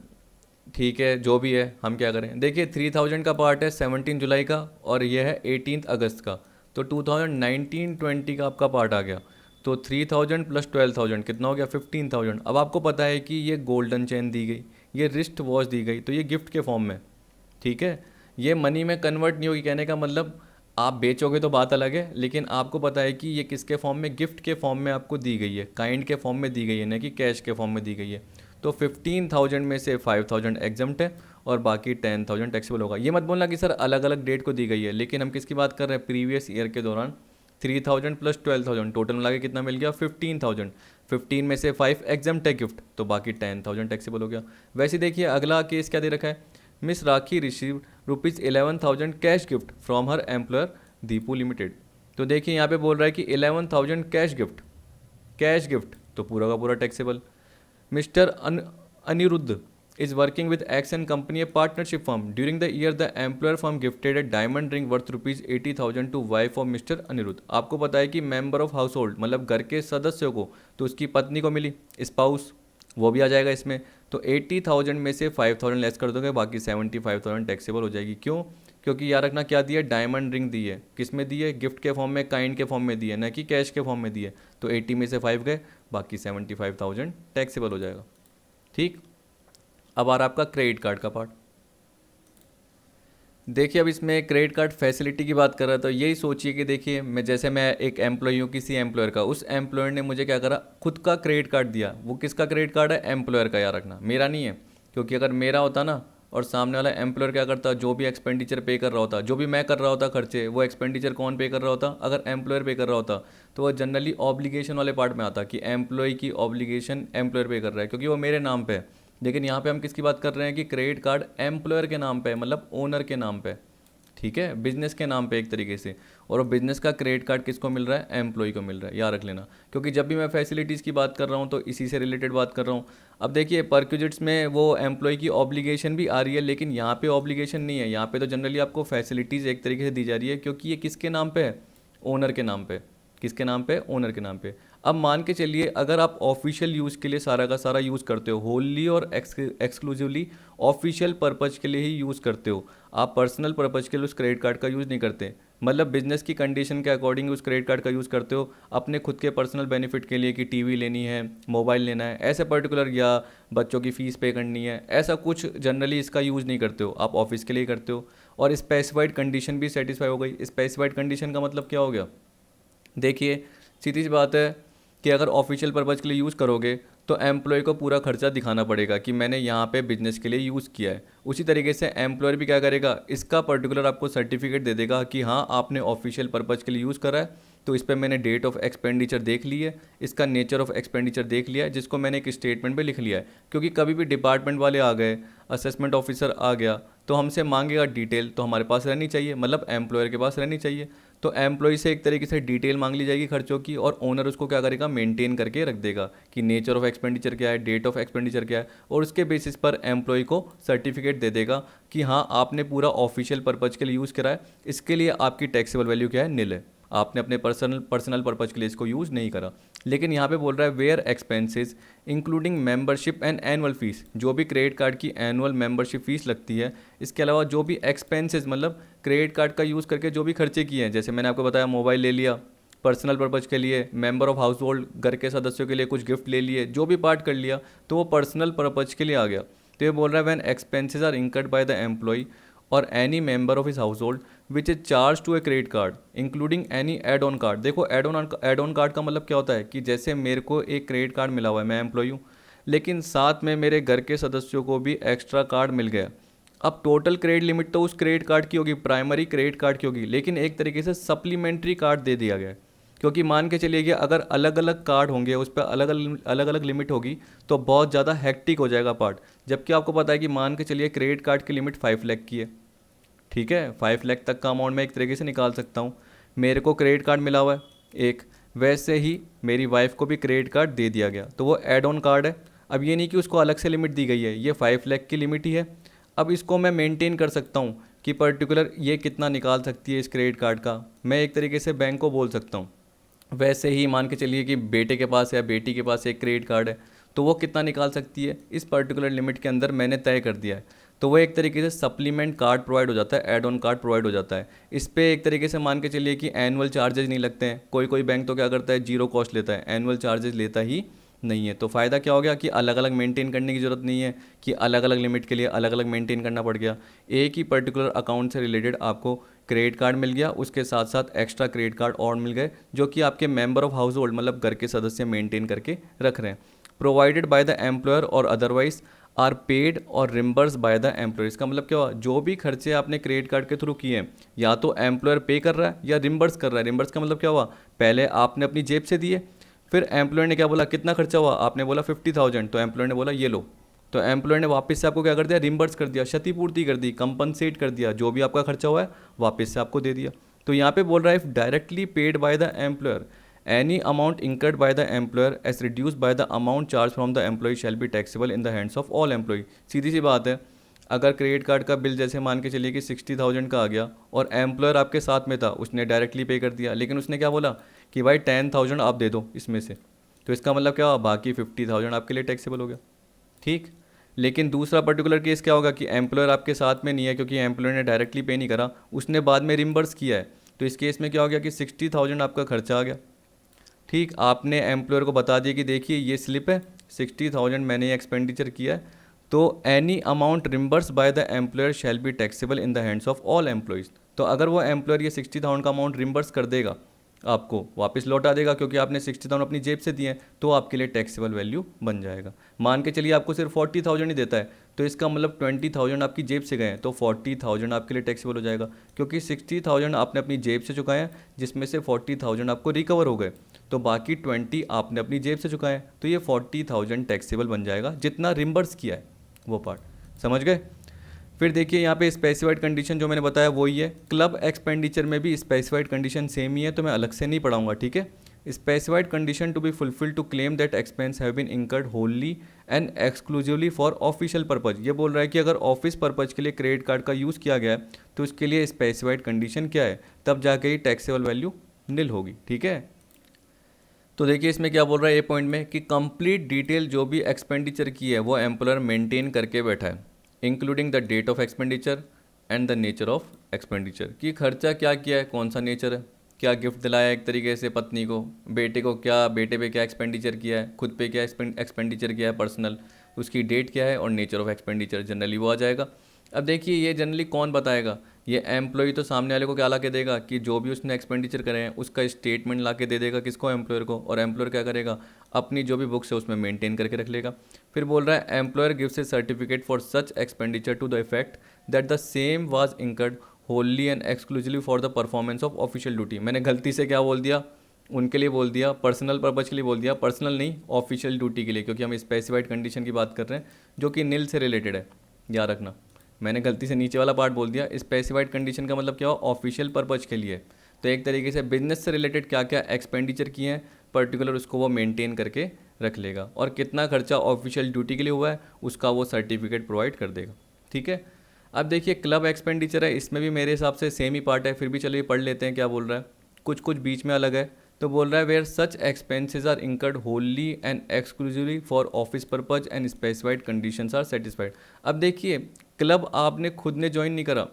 Speaker 1: ठीक है जो भी है, हम क्या करें। देखिए 3000 का पार्ट है 17 जुलाई का और ये है 18 अगस्त का, तो 2019-20 का आपका पार्ट आ गया। तो 3000 प्लस 12,000 कितना हो गया 15,000। अब आपको पता है कि ये गोल्डन चेन दी गई, ये रिस्ट वॉच दी गई, तो ये गिफ्ट के फॉर्म में, ठीक है, ये मनी में कन्वर्ट नहीं होगी। कहने का मतलब आप बेचोगे तो बात अलग है, लेकिन आपको पता है कि ये किसके फॉर्म में, गिफ्ट के फॉर्म में आपको दी गई है, काइंड के फॉर्म में दी गई है, ना कि कैश के फॉर्म में दी गई है। तो 15,000 में से 5,000 एग्जम्प्ट है और बाकी 10,000 टैक्सेबल होगा। ये मत बोलना कि सर अलग अलग डेट को दी गई है, लेकिन हम किसकी बात कर रहे हैं, प्रीवियस ईयर के दौरान 3000 प्लस 12,000 टोटल मिला के कितना मिल गया 15,000। 15 में से 5 एग्जम्प्ट है गिफ्ट, तो बाकी 10,000 टैक्सेबल हो गया। वैसे देखिए अगला केस क्या दे रखा है, miss rakhi receive ₹11,000 cash gift from her employer Deepu limited. तो देखिए यहाँ पे बोल रहा है कि 11,000 कैश गिफ्ट, कैश गिफ्ट तो पूरा का पूरा taxable. Mister Aniruddh is working with X and Company, a partnership firm. During the year, the employer firm gifted a diamond ring worth ₹80,000 to wife of Mr. Aniruddh. आपको पता है कि मेंबर ऑफ हाउस होल्ड मतलब घर के सदस्यों को, तो उसकी पत्नी को मिली, स्पाउस वो भी आ जाएगा इसमें। तो 80,000 में से 5,000 लेस कर दोगे, बाकी 75,000 टैक्सेबल हो जाएगी। क्यों? क्योंकि याद रखना क्या दिया है, डायमंड रिंग दी है। किस में दी है, गिफ्ट के फॉर्म में, काइंड के फॉर्म में दी है, ना कि कैश के फॉर्म में दी है। तो 80 में से 5 गए, बाकी 75,000 टैक्सेबल हो जाएगा। ठीक, अब आ रहा आपका क्रेडिट कार्ड का पार्ट। देखिए अब इसमें क्रेडिट कार्ड फैसिलिटी की बात कर रहा था, तो यही सोचिए कि देखिए मैं एक एम्प्लॉई हूँ किसी एम्प्लॉयर का, उस एम्प्लॉयर ने मुझे क्या करा, खुद का क्रेडिट कार्ड दिया। वो किसका क्रेडिट कार्ड है, एम्प्लॉयर का, याद रखना मेरा नहीं है। क्योंकि अगर मेरा होता ना और सामने वाला एम्प्लॉयर क्या करता, जो भी एक्सपेंडिचर पे कर रहा होता, जो भी मैं कर रहा होता खर्चे, वो एक्सपेंडिचर कौन पे कर रहा होता, अगर एम्प्लॉयर पे कर रहा होता, तो वो जनरली ऑब्लिगेशन वाले पार्ट में आता कि एम्प्लॉय की ऑब्लिगेशन एम्प्लॉयर पे कर रहा है, क्योंकि वो मेरे नाम पे है। लेकिन यहाँ पे हम किसकी बात कर रहे हैं कि क्रेडिट कार्ड एम्प्लॉयर के नाम पे है, मतलब ओनर के नाम पे, ठीक है, बिजनेस के नाम पे एक तरीके से। और वो बिजनेस का क्रेडिट कार्ड किसको मिल रहा है, एम्प्लॉय को मिल रहा है, याद रख लेना। क्योंकि जब भी मैं फैसिलिटीज़ की बात कर रहा हूँ तो इसी से रिलेटेड बात कर रहा हूँ। अब देखिए परक्यूजिट्स में वो एम्प्लॉय की ऑब्लिगेशन भी आ रही है, लेकिन यहाँ पे ऑब्लिगेशन नहीं है। यहाँ पे तो जनरली आपको फैसिलिटीज़ एक तरीके से दी जा रही है, क्योंकि ये किसके नाम पे है, ओनर के नाम पे। किसके नाम पे, ओनर के नाम पे। अब मान के चलिए अगर आप ऑफिशियल यूज़ के लिए सारा का सारा यूज़ करते हो, होली और एक्सक्लूसिवली ऑफिशियल पर्पज़ के लिए ही यूज़ करते हो, आप पर्सनल पर्पज़ के लिए उस क्रेडिट कार्ड का यूज़ नहीं करते, मतलब बिजनेस की कंडीशन के अकॉर्डिंग उस क्रेडिट कार्ड का यूज़ करते हो अपने खुद के पर्सनल बेनिफिट के लिए, कि टीवी लेनी है, मोबाइल लेना है, ऐसे पर्टिकुलर, या बच्चों की फ़ीस पे करनी है, ऐसा कुछ जनरली इसका यूज़ नहीं करते हो, आप ऑफिस के लिए करते हो। और स्पेसिफाइड कंडीशन भी सेटिस्फाई हो गई। स्पेसिफाइड कंडीशन का मतलब क्या हो गया, देखिए सीधी सी बात है कि अगर ऑफिशियल पर्पज़ के लिए यूज़ करोगे तो एम्प्लॉय को पूरा खर्चा दिखाना पड़ेगा कि मैंने यहाँ पे बिजनेस के लिए यूज़ किया है। उसी तरीके से एम्प्लॉयर भी क्या करेगा, इसका पर्टिकुलर आपको सर्टिफिकेट दे देगा कि हाँ आपने ऑफिशियल पर्पज़ के लिए यूज़ करा है। तो इस पर मैंने डेट ऑफ एक्सपेंडिचर देख ली है, इसका नेचर ऑफ एक्सपेंडिचर देख लिया है, जिसको मैंने एक स्टेटमेंट पे लिख लिया है। क्योंकि कभी भी डिपार्टमेंट वाले आ गए, असेसमेंट ऑफिसर आ गया, तो हमसे मांगेगा डिटेल, तो हमारे पास रहनी चाहिए, मतलब एम्प्लॉयर के पास रहनी चाहिए। तो एम्प्लॉय से एक तरीके से डिटेल मांग ली जाएगी खर्चों की, और ओनर उसको क्या करेगा, मेंटेन करके रख देगा कि नेचर ऑफ एक्सपेंडिचर क्या है, डेट ऑफ एक्सपेंडिचर क्या है, और उसके बेसिस पर एम्प्लॉय को सर्टिफिकेट दे देगा कि हाँ आपने पूरा ऑफिशियल पर्पज़ के लिए यूज़ करा है, इसके लिए आपकी टैक्सेबल वैल्यू क्या है, निल है, आपने अपने पर्सनल पर्पज़ के लिए इसको यूज़ नहीं करा। लेकिन यहाँ पे बोल रहा है where expenses including membership and annual fees, जो भी क्रेडिट कार्ड की एनुअल मेंबरशिप फीस लगती है, इसके अलावा जो भी एक्सपेंसेस मतलब क्रेडिट कार्ड का यूज़ करके जो भी खर्चे किए हैं, जैसे मैंने आपको बताया मोबाइल ले लिया पर्सनल पर्पज़ के लिए, मेंबर ऑफ हाउस होल्ड घर के सदस्यों के लिए कुछ गिफ्ट ले लिए, जो भी पार्ट कर लिया, तो वो पर्सनल पर्पज़ के लिए आ गया। तो ये बोल रहा है when expenses are incurred by the employee और any member of his household which is charge to a credit card including any add on card. देखो एड ऑन कार्ड का मतलब क्या होता है कि जैसे मेरे को एक क्रेडिट कार्ड मिला हुआ है, मैं एम्प्लॉय हूँ, लेकिन साथ में मेरे घर के सदस्यों को भी एक्स्ट्रा कार्ड मिल गया। अब टोटल क्रेडिट लिमिट तो उस क्रेडिट कार्ड की होगी, प्राइमरी क्रेडिट कार्ड की होगी, लेकिन एक तरीके से सप्लीमेंट्री कार्ड दे दिया गया है। क्योंकि मान के चलिए कि अगर अलग अलग कार्ड होंगे, उस पर अलग अलग लिमिट होगी, तो बहुत ज़्यादा हेक्टिक हो जाएगा पार्ट। जबकि आपको पता है कि मान के चलिए क्रेडिट कार्ड की लिमिट 5 लाख की है, ठीक है, 5 लाख तक का अमाउंट मैं एक तरीके से निकाल सकता हूँ। मेरे को क्रेडिट कार्ड मिला हुआ है एक, वैसे ही मेरी वाइफ को भी क्रेडिट कार्ड दे दिया गया, तो वो एड ऑन कार्ड है। अब ये नहीं कि उसको अलग से लिमिट दी गई है, ये 5 लाख की लिमिट ही है। अब इसको मैं मेंटेन कर सकता हूँ कि पर्टिकुलर ये कितना निकाल सकती है इस क्रेडिट कार्ड का, मैं एक तरीके से बैंक को बोल सकता हूँ। वैसे ही मान के चलिए कि बेटे के पास या बेटी के पास एक क्रेडिट कार्ड है, तो वो कितना निकाल सकती है इस पर्टिकुलर लिमिट के अंदर मैंने तय कर दिया है। तो वो एक तरीके से सप्लीमेंट कार्ड प्रोवाइड हो जाता है, ऐड ऑन कार्ड प्रोवाइड हो जाता है। इस पे एक तरीके से मान के चलिए कि एनुअल चार्जेस नहीं लगते हैं। कोई कोई बैंक तो क्या करता है, जीरो कॉस्ट लेता है, एनुअल चार्जेस लेता ही नहीं है। तो फ़ायदा क्या हो गया कि अलग अलग मेंटेन करने की ज़रूरत नहीं है, कि अलग अलग लिमिट के लिए अलग अलग मेंटेन करना पड़ गया। एक ही पर्टिकुलर अकाउंट से रिलेटेड आपको क्रेडिट कार्ड मिल गया, उसके साथ साथ एक्स्ट्रा क्रेडिट कार्ड और मिल गए, जो कि आपके मेंबर ऑफ हाउस होल्ड मतलब घर के सदस्य मेंटेन करके रख रहे हैं। प्रोवाइडेड बाय द एम्प्लॉयर और अदरवाइज आर पेड और रिम्बर्स बाय द एम्प्लॉयर। इसका मतलब क्या हुआ, जो भी खर्चे आपने क्रेडिट कार्ड के थ्रू किए हैं या तो एम्प्लॉयर पे कर रहा है या रिम्बर्स कर रहा है। रिम्बर्स का मतलब क्या हुआ, पहले आपने अपनी जेब से दिए, फिर एम्प्लॉयर ने क्या बोला कितना खर्चा हुआ, आपने बोला 50,000, तो एम्प्लॉयर ने बोला ये लो, तो एम्प्लॉयर ने वापस से आपको क्या कर दिया, रिम्बर्स कर दिया, क्षतिपूर्ति कर दी, कंपनसेट कर दिया, जो भी आपका खर्चा हुआ है वापस से आपको दे दिया। तो यहाँ पे बोल रहा है if directly paid by the employer any amount incurred by the employer as reduce by the amount charge from the employee shall be taxable in the hands of all employee. सीधी सी बात है, अगर क्रेडिट कार्ड का बिल जैसे मान के चलिए कि 60,000 का आ गया और एम्प्लॉयर आपके साथ में था, उसने डायरेक्टली पे कर दिया, लेकिन उसने क्या बोला कि भाई 10,000 आप दे दो इसमें से, तो इसका मतलब क्या हुआ, बाकी 50,000 आपके लिए टैक्सेबल हो गया। ठीक, लेकिन दूसरा पर्टिकुलर केस क्या होगा कि एम्प्लॉयर आपके साथ में नहीं है, क्योंकि एम्प्लॉयर ने डायरेक्टली पे नहीं करा, उसने बाद में रिम्बर्स किया है। तो इस केस में क्या हो गया कि 60,000 आपका खर्चा आ गया। ठीक, आपने एम्प्लॉयर को बता दिया कि देखिए ये स्लिप है, 60,000 मैंने ये एक्सपेंडिचर किया है, तो any amount reimburse by the employer shell be taxable in the hands of all employees. तो अगर वो एम्प्लॉयर ये 60,000 का अमाउंट रिम्बर्स कर देगा, आपको वापस लौटा देगा, क्योंकि आपने 60,000 अपनी जेब से दिए हैं, तो आपके लिए टैक्सेबल वैल्यू बन जाएगा। मान के चलिए आपको सिर्फ 40,000 ही देता है, तो इसका मतलब 20,000 आपकी जेब से गए हैं, तो 40,000 आपके लिए टैक्सेबल हो जाएगा, क्योंकि 60,000 आपने अपनी जेब से चुकाए हैं, जिसमें से 40,000 आपको रिकवर हो गए, तो बाकी 20 आपने अपनी जेब से चुकाए हैं, तो ये 40,000 टैक्सेबल बन जाएगा, जितना रिम्बर्स किया है वो पार्ट। समझ गए। फिर देखिए यहाँ पे स्पेसिफाइड कंडीशन जो मैंने बताया वही है। क्लब एक्सपेंडिचर में भी स्पेसिफाइड कंडीशन सेम ही है, तो मैं अलग से नहीं पढ़ाऊंगा, ठीक है। Specified condition to be fulfill to claim that expense have been incurred wholly and exclusively for official purpose. ये बोल रहा है कि अगर ऑफिस पर्पज के लिए क्रेडिट कार्ड का यूज़ किया गया है, तो उसके लिए स्पेसिफाइड कंडीशन क्या है, तब जाके ही टैक्सेबल वैल्यू निल होगी, ठीक है। तो देखिए इसमें क्या बोल रहा है ए पॉइंट में कि कंप्लीट डिटेल जो भी एक्सपेंडिचर की है वो एम्प्लॉयर मेंटेन करके बैठा है, including the date of expenditure and the nature of expenditure, कि खर्चा क्या किया है, कौन सा नेचर है, क्या गिफ्ट दिलाया एक तरीके से पत्नी को, बेटे को क्या, बेटे पे क्या एक्सपेंडिचर किया है, खुद पे क्या एक्सपेंडिचर किया है पर्सनल, उसकी डेट क्या है और नेचर ऑफ एक्सपेंडिचर जनरली वो आ जाएगा। अब देखिए ये जनरली कौन बताएगा, ये एम्प्लॉय तो सामने वाले को क्या ला के देगा कि जो भी उसने एक्सपेंडिचर करे हैं उसका स्टेटमेंट ला के दे देगा किसको, एम्प्लॉयर को, और एम्प्लॉयर क्या करेगा, अपनी जो भी बुक्स है उसमें मेंटेन करके रख लेगा। फिर बोल रहा है employer gives a certificate for such expenditure to the effect that the same was incurred wholly and exclusively for the performance of official duty. मैंने गलती से क्या बोल दिया, उनके लिए बोल दिया, पर्सनल पर्पज के लिए बोल दिया, पर्सनल नहीं ऑफिशियल ड्यूटी के लिए, क्योंकि हम स्पेसिफाइड कंडीशन की बात कर रहे हैं जो कि नील से रिलेटेड है, याद रखना। मैंने गलती से नीचे वाला पार्ट बोल दिया। स्पेसिफाइड कंडीशन का मतलब क्या हो, ऑफिशियल पर्पज के लिए। तो एक तरीके से बिजनेस से रिलेटेड क्या क्या एक्सपेंडिचर किए हैं पर्टिकुलर, उसको वो मेंटेन करके रख लेगा, और कितना खर्चा ऑफिशियल ड्यूटी के लिए हुआ है उसका वो सर्टिफिकेट प्रोवाइड कर देगा, ठीक है। अब देखिए क्लब एक्सपेंडिचर है, इसमें भी मेरे हिसाब से सेम ही पार्ट है, फिर भी चलिए पढ़ लेते हैं क्या बोल रहा है। कुछ कुछ बीच में अलग है। तो बोल रहा है where such expenses are incurred wholly and exclusively for office purpose and specified conditions are satisfied. अब देखिए क्लब आपने खुद ने ज्वाइन नहीं करा,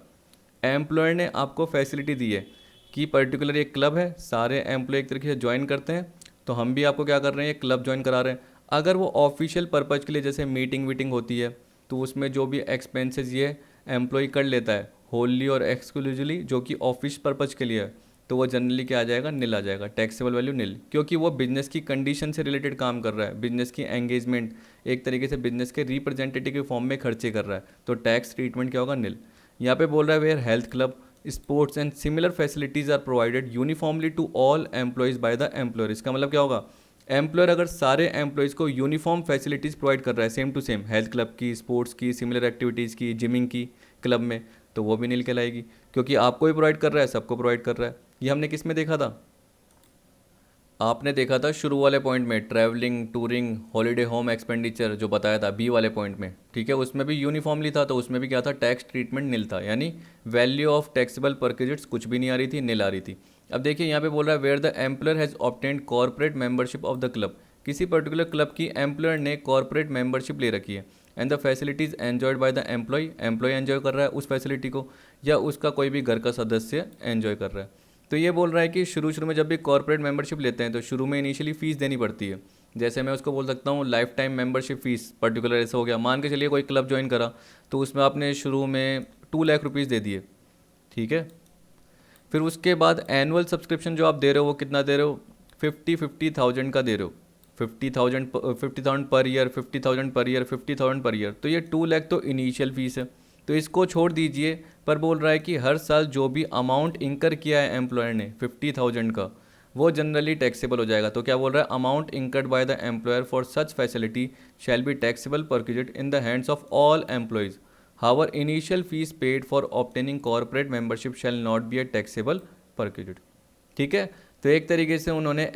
Speaker 1: एम्प्लॉयर ने आपको फैसिलिटी दी है कि पर्टिकुलर एक क्लब है, सारे एम्प्लॉय एक तरीके से ज्वाइन करते हैं, तो हम भी आपको क्या कर रहे हैं, क्लब ज्वाइन करा रहे हैं। अगर वो ऑफिशियल पर्पज़ के लिए जैसे मीटिंग वीटिंग होती है, तो उसमें जो भी एक्सपेंसेस ये एम्प्लॉय कर लेता है होली और एक्सक्लूसिवली जो कि ऑफिस पर्पज़ के लिए है, तो वो जनरली क्या आ जाएगा, नील आ जाएगा, टैक्सेबल वैल्यू नील, क्योंकि वो बिजनेस की कंडीशन से रिलेटेड काम कर रहा है, बिजनेस की एंगेजमेंट, एक तरीके से बिजनेस के रिप्रेजेंटेटिव के फॉर्म में खर्चे कर रहा है, तो टैक्स ट्रीटमेंट क्या होगा, नील। यहाँ पे बोल रहा है where health club sports and similar facilities are provided uniformly to all employees by the employer. इसका मतलब क्या होगा, एम्प्लॉयर अगर सारे एम्प्लॉयज़ को यूनिफॉर्म फैसिलिटीज़ प्रोवाइड कर रहा है same to same, health club की, स्पोर्ट्स की, सिमिलर एक्टिविटीज़ की, जिमिंग की क्लब में, तो वो भी नील कहलाएगी, क्योंकि आपको भी प्रोवाइड कर रहा है, सबको प्रोवाइड कर रहा है। ये हमने किस में देखा था, आपने देखा था शुरू वाले पॉइंट में, travelling, touring, holiday home expenditure जो बताया था बी वाले पॉइंट में, ठीक है, उसमें भी यूनिफॉर्मली था, तो उसमें भी क्या था, टैक्स ट्रीटमेंट नील था, यानी वैल्यू ऑफ टैक्सेबल परक्विजिट्स कुछ भी नहीं आ रही थी, नील आ रही थी। अब देखिए यहाँ पे बोल रहा है where the employer has obtained corporate membership of the club, किसी पर्टिकुलर क्लब की एम्प्लॉयर ने कॉर्पोरेट मेंबरशिप ले रखी है and the facilities enjoyed by the employee enjoy कर रहा है उस फैसिलिटी को, या उसका कोई भी घर का सदस्य एंजॉय कर रहा है। तो ये बोल रहा है कि शुरू शुरू में जब भी कॉर्पोरेट मेंबरशिप लेते हैं तो शुरू में इनिशियली फ़ीस देनी पड़ती है। जैसे मैं उसको बोल सकता हूँ life time membership fees particular ऐसा हो गया। मान के चलिए कोई क्लब ज्वाइन करा तो उसमें आपने शुरू में 2 लाख रुपीज़ दे दिए, ठीक है। फिर उसके बाद एनुअल सब्सक्रिप्शन जो आप दे रहे हो वो कितना दे रहे हो, 50,000 का दे रहे हो। 50,000 per year, 50,000 per year, 50,000 per year. तो ये 2 लाख तो इनिशियल फीस है, तो इसको छोड़ दीजिए। पर बोल रहा है कि हर साल जो भी अमाउंट इंकर किया है एम्प्लॉयर ने 50,000 का, वो जनरली टैक्सेबल हो जाएगा। तो क्या बोल रहा है, amount incurred by the employer for such facility shall be taxable perquisite in the hands of all employees. However initial fees paid for obtaining corporate membership shall not be a taxable perquisite. ठीक है। तो एक तरीके से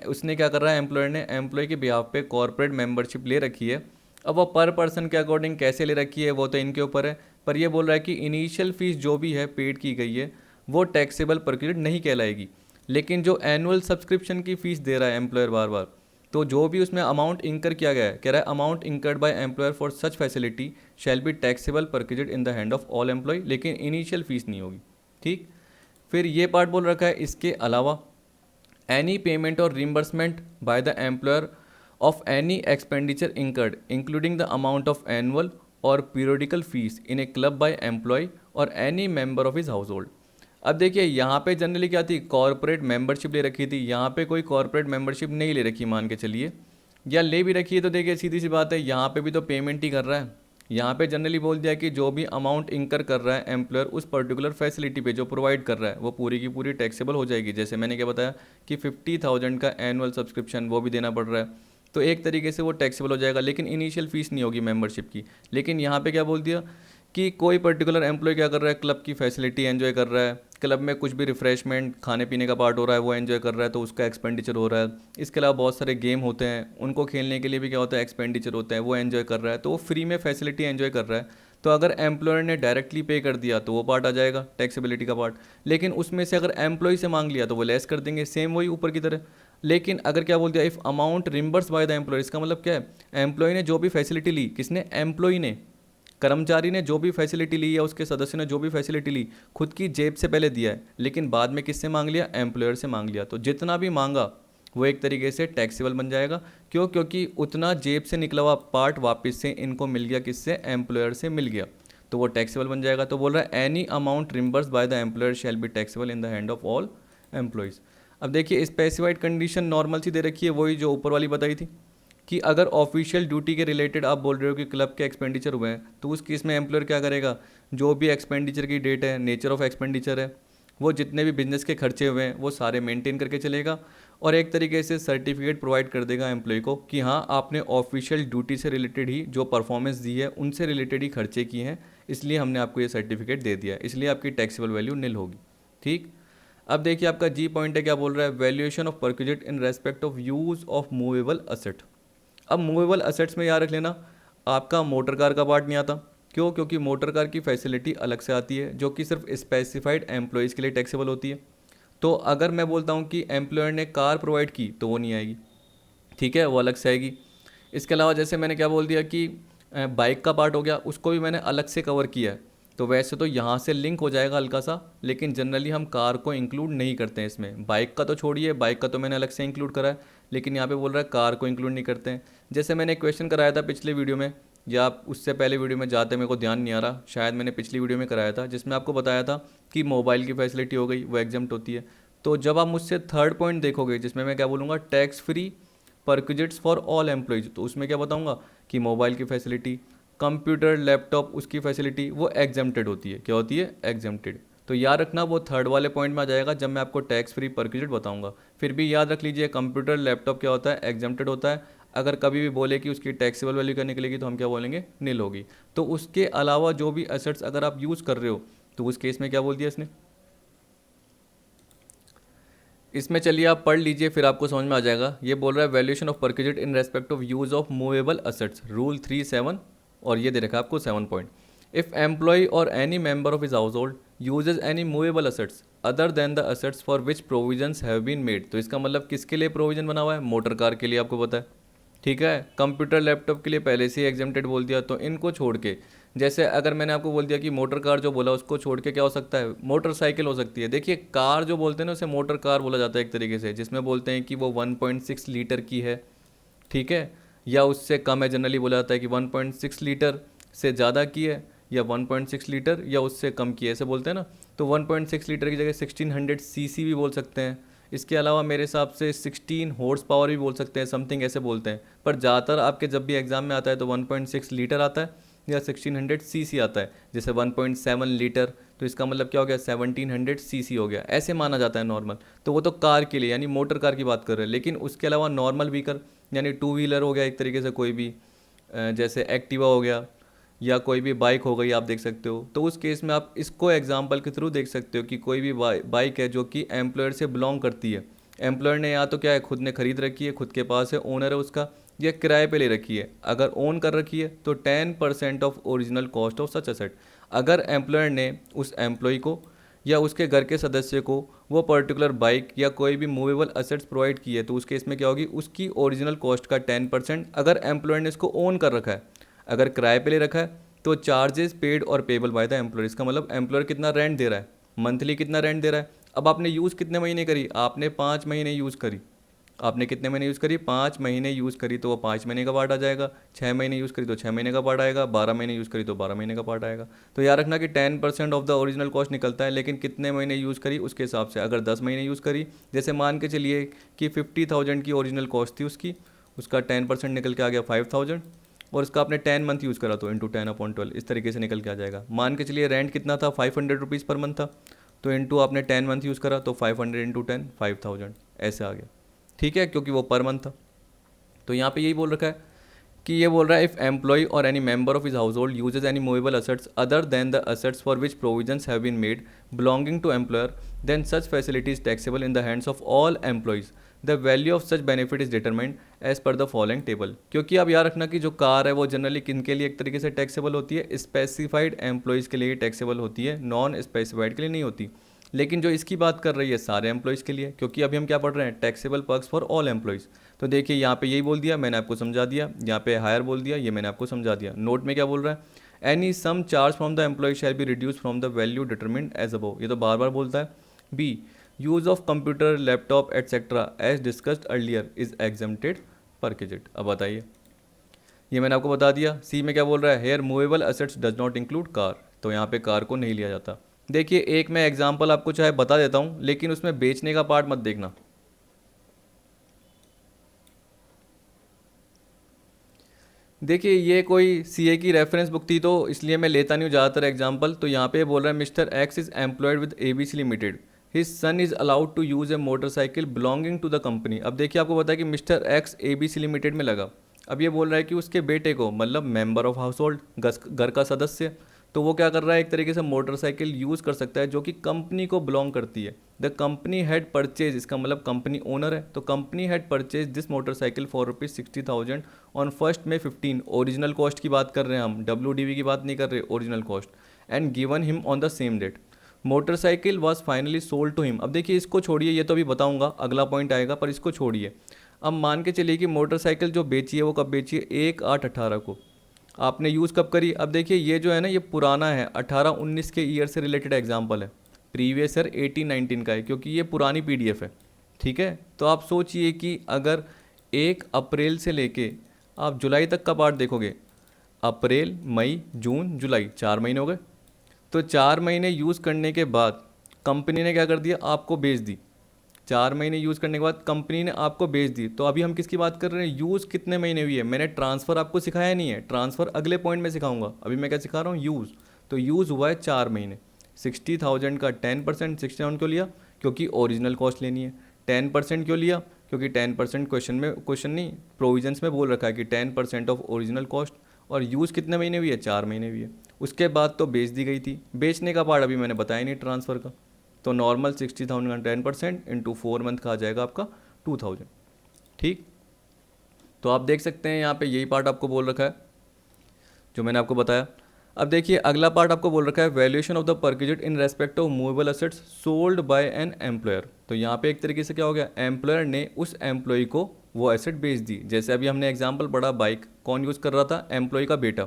Speaker 1: उसने क्या कर रहा है, एम्प्लॉयर ने एम्प्लॉय के बिहाफ पे कॉर्पोरेट मेंबरशिप ले रखी है। अब वो पर पर्सन के अकॉर्डिंग कैसे ले रखी है वो तो इनके ऊपर है, पर ये बोल रहा है कि इनिशियल फीस जो भी है पेड की गई है वो टैक्सेबल परक्यूजेट नहीं कहलाएगी। लेकिन जो एनुअल सब्सक्रिप्शन की फ़ीस दे रहा है एम्प्लॉयर बार बार, तो जो भी उसमें अमाउंट इंकर किया गया है, कह रहा है amount incurred by employer for such facility shall be taxable perquisite in the hand of all employee, लेकिन इनिशियल फीस नहीं होगी। ठीक। फिर ये पार्ट बोल रखा है, इसके अलावा any payment or reimbursement by the employer of any expenditure incurred including the amount of annual or periodical fees in a club by employee और any member of his household. अब देखिए यहाँ पे जनरली क्या थी, कॉर्पोरेट मेंबरशिप ले रखी थी। यहाँ पे कोई कॉर्पोरेट मेंबरशिप नहीं ले रखी मान के चलिए, या ले भी रखी है तो देखिए सीधी सी बात है, यहाँ पे भी तो पेमेंट ही कर रहा है। यहाँ पे जनरली बोल दिया कि जो भी अमाउंट इंकर कर रहा है एम्प्लॉयर उस पर्टिकुलर फैसिलिटी पे जो प्रोवाइड कर रहा है वो पूरी की पूरी टैक्सेबल हो जाएगी। जैसे मैंने क्या बताया कि 50,000 का एनुअल सब्सक्रिप्शन वो भी देना पड़ रहा है, तो एक तरीके से वो टैक्सेबल हो जाएगा, लेकिन इनिशियल फीस नहीं होगी मेंबरशिप की। लेकिन यहाँ पे क्या बोल दिया कि कोई पर्टिकुलर एम्प्लॉय क्या कर रहा है, क्लब की फैसिलिटी एंजॉय कर रहा है, क्लब में कुछ भी रिफ्रेशमेंट खाने पीने का पार्ट हो रहा है वो एंजॉय कर रहा है, तो उसका एक्सपेंडिचर हो रहा है। इसके अलावा बहुत सारे गेम होते हैं, उनको खेलने के लिए भी क्या होता है, एक्सपेंडिचर होता है, वो एंजॉय कर रहा है, तो वो फ्री में फैसिलिटी एंजॉय कर रहा है। तो अगर एम्प्लॉयर ने डायरेक्टली पे कर दिया तो वो पार्ट आ जाएगा टैक्सेबिलिटी का पार्ट, लेकिन उसमें से अगर एम्प्लॉय से मांग लिया तो वो लेस कर देंगे, सेम वही ऊपर की तरह। लेकिन अगर क्या बोल दिया, if amount reimburse by the employee, इसका मतलब क्या है, एम्प्लॉय ने जो भी फैसिलिटी ली, किसने, एम्प्लॉय ने, कर्मचारी ने जो भी फैसिलिटी ली या उसके सदस्य ने जो भी फैसिलिटी ली खुद की जेब से पहले दिया है, लेकिन बाद में किससे मांग लिया, एम्प्लॉयर से मांग लिया, तो जितना भी मांगा वो एक तरीके से टैक्सेबल बन जाएगा। क्यों, क्योंकि उतना जेब से निकला हुआ पार्ट वापस से इनको मिल गया, किससे, एम्प्लॉयर से मिल गया, तो वो टैक्सेबल बन जाएगा। तो बोल रहा है any amount reimburse by the employer shell be taxable in the hand of all employees. अब देखिए स्पेसिफाइड कंडीशन नॉर्मल सी दे रखी है, वही जो ऊपर वाली बताई थी कि अगर ऑफिशियल ड्यूटी के रिलेटेड आप बोल रहे हो कि क्लब के एक्सपेंडिचर हुए हैं, तो उस केस में एम्प्लॉयर क्या करेगा, जो भी एक्सपेंडिचर की डेट है, नेचर ऑफ एक्सपेंडिचर है, वो जितने भी बिजनेस के खर्चे हुए हैं वो सारे मेंटेन करके चलेगा, और एक तरीके से सर्टिफिकेट प्रोवाइड कर देगा एम्प्लॉय को कि हाँ आपने ऑफिशियल ड्यूटी से रिलेटेड ही जो परफॉर्मेंस दी है उनसे रिलेटेड ही खर्चे किए हैं, इसलिए हमने आपको ये सर्टिफिकेट दे दिया, इसलिए आपकी टैक्सेबल वैल्यू निल होगी। ठीक। अब देखिए आपका जी पॉइंट है, क्या बोल रहा है, valuation of perquisite in respect of use of movable asset. अब मूवेबल असेट्स में याद रख लेना, आपका मोटर कार का पार्ट नहीं आता। क्यों, क्योंकि मोटर कार की फैसिलिटी अलग से आती है जो कि सिर्फ स्पेसिफाइड एम्प्लॉयज़ के लिए टैक्सेबल होती है। तो अगर मैं बोलता हूँ कि एम्प्लॉयर ने कार प्रोवाइड की तो वो नहीं आएगी, ठीक है, वो अलग से आएगी। इसके अलावा जैसे मैंने क्या बोल दिया कि बाइक का पार्ट हो गया, उसको भी मैंने अलग से कवर किया है, तो वैसे तो यहाँ से लिंक हो जाएगा हल्का सा, लेकिन जनरली हम कार को इंक्लूड नहीं करते हैं इसमें। बाइक का तो छोड़िए, बाइक का तो मैंने अलग से इंक्लूड करा है, लेकिन यहाँ पे बोल रहा है कार को इंक्लूड नहीं करते हैं। जैसे मैंने क्वेश्चन कराया था पिछले वीडियो में, या उससे पहले वीडियो में जाते मेरे को ध्यान नहीं आ रहा, शायद मैंने पिछली वीडियो में कराया था, जिसमें आपको बताया था कि मोबाइल की फैसिलिटी हो गई वो एग्जाम्प्ट होती है। तो जब आप मुझसे थर्ड पॉइंट देखोगे जिसमें मैं क्या बोलूँगा, tax free perquisites for all employees, तो उसमें क्या बताऊँगा कि मोबाइल की फैसिलिटी, कंप्यूटर, लैपटॉप, उसकी फैसिलिटी वो एग्जेम्प्टेड होती है। क्या होती है, एग्जेम्प्टेड। तो याद रखना वो थर्ड वाले पॉइंट में आ जाएगा जब मैं आपको टैक्स फ्री परक्यूजेट बताऊंगा। फिर भी याद रख लीजिए कंप्यूटर, लैपटॉप क्या होता है, एग्जेम्प्टेड होता है। अगर कभी भी बोले कि उसकी टैक्सेबल वैल्यू क्या निकलेगी तो हम क्या बोलेंगे, नील होगी। तो उसके अलावा जो भी एसेट्स अगर आप यूज़ कर रहे हो तो उस केस में क्या बोल दिया इसने, इसमें चलिए आप पढ़ लीजिए फिर आपको समझ में आ जाएगा। ये बोल रहा है valuation of perquisite in respect of use of movable assets, rule 3(7), और ये दे रखा है आपको 7 पॉइंट। इफ़ एम्प्लॉय और any member of his household uses any movable assets other than the assets for which provisions have been made, तो इसका मतलब किसके लिए प्रोविजन बना हुआ है, मोटर कार के लिए, आपको पता है, ठीक है। कंप्यूटर लैपटॉप के लिए पहले से ही एग्जेम्प्टेड बोल दिया, तो इनको छोड़ के, जैसे अगर मैंने आपको बोल दिया कि मोटर कार जो बोला उसको छोड़ के क्या हो सकता है, मोटरसाइकिल हो सकती है। देखिए कार जो बोलते हैं ना उसे मोटर कार बोला जाता है एक तरीके से, जिसमें बोलते हैं कि वो 1.6 लीटर की है, ठीक है, या उससे कम है। जनरली बोला जाता है कि 1.6 लीटर से ज़्यादा की है, या 1.6 लीटर या उससे कम की है, ऐसे बोलते हैं ना। तो 1.6 लीटर की जगह 1600 सीसी भी बोल सकते हैं। इसके अलावा मेरे हिसाब से 16 हॉर्स पावर भी बोल सकते हैं, समथिंग ऐसे बोलते हैं। पर ज़्यादातर आपके जब भी एग्जाम में आता है तो 1.6 लीटर आता है या 1600 सीसी आता है। जैसे 1.7 लीटर तो इसका मतलब क्या हो गया, 1700 सीसी हो गया, ऐसे माना जाता है नॉर्मल। तो वो तो कार के लिए यानी मोटर कार की बात कर रहे हैं। लेकिन उसके अलावा नॉर्मल व्हीकल यानी टू व्हीलर हो गया एक तरीके से, कोई भी जैसे एक्टिवा हो गया या कोई भी बाइक हो गई, आप देख सकते हो। तो उस केस में आप इसको एग्जांपल के थ्रू देख सकते हो कि कोई भी बाइक है जो कि एम्प्लॉयर से बिलोंग करती है। एम्प्लॉयर ने या तो क्या है, खुद ने खरीद रखी है, खुद के पास है, ओनर है उसका, या किराए पे ले रखी है। अगर ओन कर रखी है तो 10% of original cost of such asset. अगर एम्प्लॉयर ने उस एम्प्लॉय को या उसके घर के सदस्य को वो पर्टिकुलर बाइक या कोई भी मूवेबल असेट्स प्रोवाइड की है, तो उस केस में क्या होगी, उसकी ओरिजिनल कॉस्ट का 10%, अगर एम्प्लॉयर ने इसको ओन कर रखा है। अगर किराए पे ले रखा है तो चार्जेस पेड और पेबल बाय द एम्प्लॉयर। इसका मतलब एम्प्लॉयर कितना रेंट दे रहा है, मंथली कितना रेंट दे रहा है। अब आपने यूज़ कितने महीने करी, आपने 5 महीने यूज़ करी। आपने कितने महीने यूज़ करी, 5 महीने यूज़ करी, तो वो 5 महीने का पार्ट आ जाएगा। 6 महीने यूज़ करी तो 6 महीने का पार्ट आएगा। 12 महीने यूज़ करी तो 12 महीने का पार्ट आएगा। तो याद रखना कि 10% ऑफ द ओरिजिनल कॉस्ट निकलता है, लेकिन कितने महीने यूज़ करी उसके हिसाब से। अगर 10 महीने यूज़ करी, जैसे मान के चलिए कि 50,000 की ओरिजिनल कॉस्ट थी उसकी, उसका 10% निकल के आ गया 5,000, और इसका आपने 10 मंथ यूज़ करा तो इंटू 10/12 इस तरीके से निकल के आ जाएगा। मान के चलिए रेंट कितना था, 500 रुपीज़ पर मंथ था, तो इंटू आपने 10 मंथ यूज़ करा तो 500 इंटू 10 5000 ऐसे आ गया, ठीक है, क्योंकि वो पर मंथ था। तो यहाँ पे यही बोल रखा है कि ये बोल रहा है, इफ़ एम्प्लॉय और any member of his household uses any movable assets other than the assets for which provisions have been made belonging to employer, then such facility is taxable in the hands of all employees. The value of such benefit is determined as per the following table. क्योंकि आप याद रखना कि जो कार है वो जनरली किन के लिए एक तरीके से टैक्सेबल होती है, स्पेसिफाइड एम्प्लॉयज़ के लिए टैक्सेबल होती है, नॉन स्पेसिफाइड के लिए नहीं होती। लेकिन जो इसकी बात कर रही है सारे एम्प्लॉयज़ के लिए, क्योंकि अभी हम क्या पढ़ रहे हैं, taxable perks for all employees. तो देखिए यहाँ पे यही बोल दिया, मैंने आपको समझा दिया। यहाँ पे हायर बोल दिया, ये मैंने आपको समझा दिया। नोट में क्या बोल रहा है, any sum charge from the employee shall be reduce from the value determined as above. ये तो बार बार बोलता है। B, use of computer laptop etcetera as discussed earlier is exempted perquisite. अब बताइए, ये मैंने आपको बता दिया। सी में क्या बोल रहा है, here movable assets does not include car, तो यहाँ पे कार को नहीं लिया जाता। देखिए एक मैं एग्जांपल आपको चाहे बता देता हूँ, लेकिन उसमें बेचने का पार्ट मत देखना। देखिए ये कोई सीए की रेफरेंस बुक थी, तो इसलिए मैं लेता नहीं हूँ ज़्यादातर एग्जांपल। तो यहाँ पे बोल रहा है, mister X is employed with ABC limited, his son is allowed to use a motorcycle belonging to the company. अब देखिए आपको पता है कि मिस्टर एक्स एबीसी लिमिटेड में लगा। अब ये बोल रहा है कि उसके बेटे को, मतलब मेंबर ऑफ हाउस होल्ड, घर का सदस्य, तो वो क्या कर रहा है, एक तरीके से मोटरसाइकिल यूज़ कर सकता है जो कि कंपनी को बिलोंग करती है। द कंपनी हैड परचेज, इसका मतलब कंपनी ओनर है, तो company had purchase this motorcycle for ₹60,000 on 1 May 15। Original cost की बात कर रहे हैं हम, WDV की बात नहीं कर रहे, original cost. And given him on the same date. Motorcycle was finally sold to him. अब देखिए इसको छोड़िए, ये तो अभी बताऊंगा, अगला पॉइंट आएगा, पर इसको छोड़िए। अब मान के चलिए कि मोटरसाइकिल जो बेची है वो कब बेची है, 1/8/18 को। आपने यूज़ कब करी, अब देखिए ये जो है ना ये पुराना है, 18-19 के ईयर से रिलेटेड एग्जाम्पल है। प्रीवियस ईयर 18-19 का है, क्योंकि ये पुरानी पीडीएफ है, ठीक है। तो आप सोचिए कि अगर 1 अप्रैल से लेके आप जुलाई तक का पार्ट देखोगे, अप्रैल मई जून जुलाई 4 महीने हो गए। तो 4 महीने यूज़ करने के बाद कंपनी ने क्या कर दिया, आपको बेच दी। 4 महीने यूज़ करने के बाद कंपनी ने आपको बेच दी। तो अभी हम किसकी बात कर रहे हैं, यूज़ कितने महीने हुई है। मैंने ट्रांसफ़र आपको सिखाया नहीं है, ट्रांसफ़र अगले पॉइंट में सिखाऊंगा। अभी मैं क्या सिखा रहा हूँ, यूज़। तो यूज़ हुआ है 4 महीने। 60,000 का 10%, 60,000 क्यों लिया, क्योंकि ओरिजिनल कॉस्ट लेनी है। 10% क्यों लिया, क्योंकि 10% क्वेश्चन नहीं, प्रोविजंस में बोल रखा है कि 10% ऑफ ओरिजिनल कॉस्ट। और यूज़ कितने महीने हुई है, 4 महीने हुई है। उसके बाद तो बेच दी गई थी। बेचने का पार्ट अभी मैंने बताया नहीं, ट्रांसफ़र का। तो नॉर्मल 60,000 का 10% इंटू 4 मंथ का आ जाएगा आपका 2,000, ठीक। तो आप देख सकते हैं यहाँ पे यही पार्ट आपको बोल रखा है जो मैंने आपको बताया। अब देखिए अगला पार्ट आपको बोल रखा है valuation of the perquisite in respect of movable assets sold by an employer. तो यहाँ पे एक तरीके से क्या हो गया, एम्प्लॉयर ने उस एम्प्लॉय को वो एसेट बेच दी। जैसे अभी हमने एग्जांपल पढ़ा, बाइक कौन यूज़ कर रहा था, एम्प्लॉय का बेटा।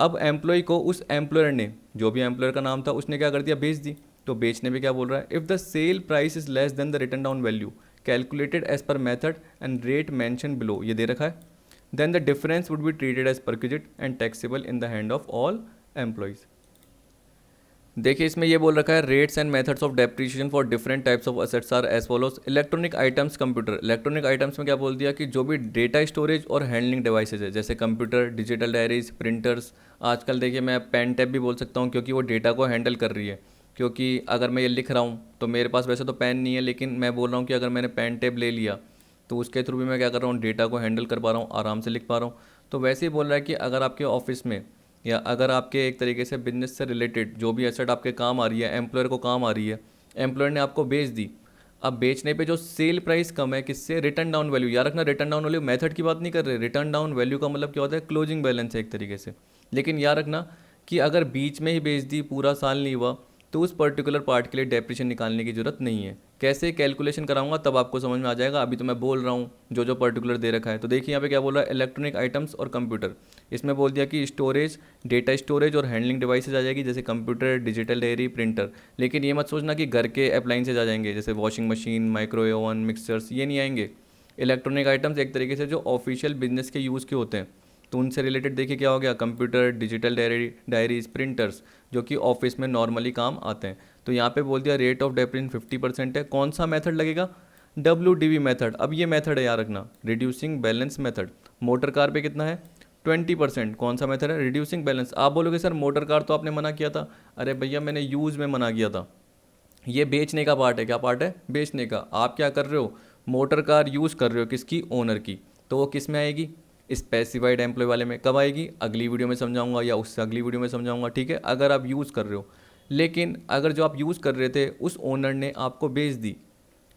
Speaker 1: अब एम्प्लॉय को उस एम्प्लॉयर ने, जो भी एम्प्लॉयर का नाम था, उसने क्या कर दिया, बेच दी। तो बेचने में क्या बोल रहा है, if the sale price is less than the written down value calculated as per method and rate mention below, ये दे रखा है, then the difference would be treated as perquisite and taxable in the hand of all employees. देखिए इसमें ये बोल रखा है rates and methods of depreciation for different types of assets are as follows. Electronic items computer, electronic items में क्या बोल दिया कि जो भी डेटा स्टोरेज और हैंडलिंग डिवाइसेज है, जैसे कंप्यूटर, डिजिटल डायरीज, प्रिंटर्स। आजकल देखिए मैं पेन टैब भी बोल सकता हूँ क्योंकि वो डेटा को हैंडल कर रही है। क्योंकि अगर मैं ये लिख रहा हूँ तो मेरे पास वैसे तो पेन नहीं है, लेकिन मैं बोल रहा हूँ कि अगर मैंने पेन टैब ले लिया तो उसके थ्रू भी मैं क्या कर रहा हूँ, डेटा को हैंडल कर पा रहा हूँ, आराम से लिख पा रहा हूँ। तो वैसे ही बोल रहा है कि अगर आपके ऑफिस में या अगर आपके एक तरीके से बिजनेस से रिलेटेड जो भी एसेट आपके काम आ रही है, एम्प्लॉयर को काम आ रही है, एम्प्लॉयर ने आपको बेच दी। अब बेचने पे जो सेल प्राइस कम है, किससे, रिटर्न डाउन वैल्यू। याद रखना रिटर्न डाउन वैल्यू मेथड की बात नहीं कर रहे, रिटर्न डाउन वैल्यू का मतलब क्या होता है, क्लोजिंग बैलेंस है एक तरीके से। लेकिन याद रखना कि अगर बीच में ही बेच दी, पूरा साल नहीं हुआ, तो उस पर्टिकुलर पार्ट के लिए डेप्रिसिएशन निकालने की जरूरत नहीं है। कैसे कैलकुलेशन कराऊंगा तब आपको समझ में आ जाएगा, अभी तो मैं बोल रहा हूँ जो जो पर्टिकुलर दे रखा है। तो देखिए यहाँ पे क्या बोल रहा है, इलेक्ट्रॉनिक आइटम्स और कंप्यूटर। इसमें बोल दिया कि स्टोरेज, डेटा स्टोरेज और हैंडलिंग डिवाइसेज आ जाएगी, जैसे कंप्यूटर, डिजिटल डायरी, प्रिंटर। लेकिन ये मत सोचना कि घर के अप्लाइंसेज आ जाएंगे, जैसे washing machine, microwave oven, mixers, ये नहीं आएंगे। इलेक्ट्रॉनिक आइटम्स एक तरीके से जो ऑफिशियल बिजनेस के यूज़ के होते हैं, तो उनसे रिलेटेड देखिए क्या हो गया, कंप्यूटर, डिजिटल डायरीज, प्रिंटर्स, जो कि ऑफिस में नॉर्मली काम आते हैं। तो यहाँ पे बोल दिया रेट ऑफ डेप्रिसिएशन 50% है। कौन सा मेथड लगेगा, WDV मेथड। अब ये मेथड है याद रखना, reducing balance method. Motor car पे कितना है, 20%। कौन सा मेथड है, रिड्यूसिंग बैलेंस। आप बोलोगे सर मोटर कार तो आपने मना किया था। अरे भैया मैंने यूज़ में मना किया था, ये बेचने का पार्ट है। क्या पार्ट है, बेचने का। आप क्या कर रहे हो, मोटर कार यूज़ कर रहे हो, किसकी, ओनर की। तो वो किस में आएगी, स्पेसिफाइड एम्प्लॉय वाले में। कब आएगी, अगली वीडियो में समझाऊंगा या उससे अगली वीडियो में समझाऊंगा, ठीक है, अगर आप यूज़ कर रहे हो। लेकिन अगर जो आप यूज़ कर रहे थे उस ओनर ने आपको बेच दी,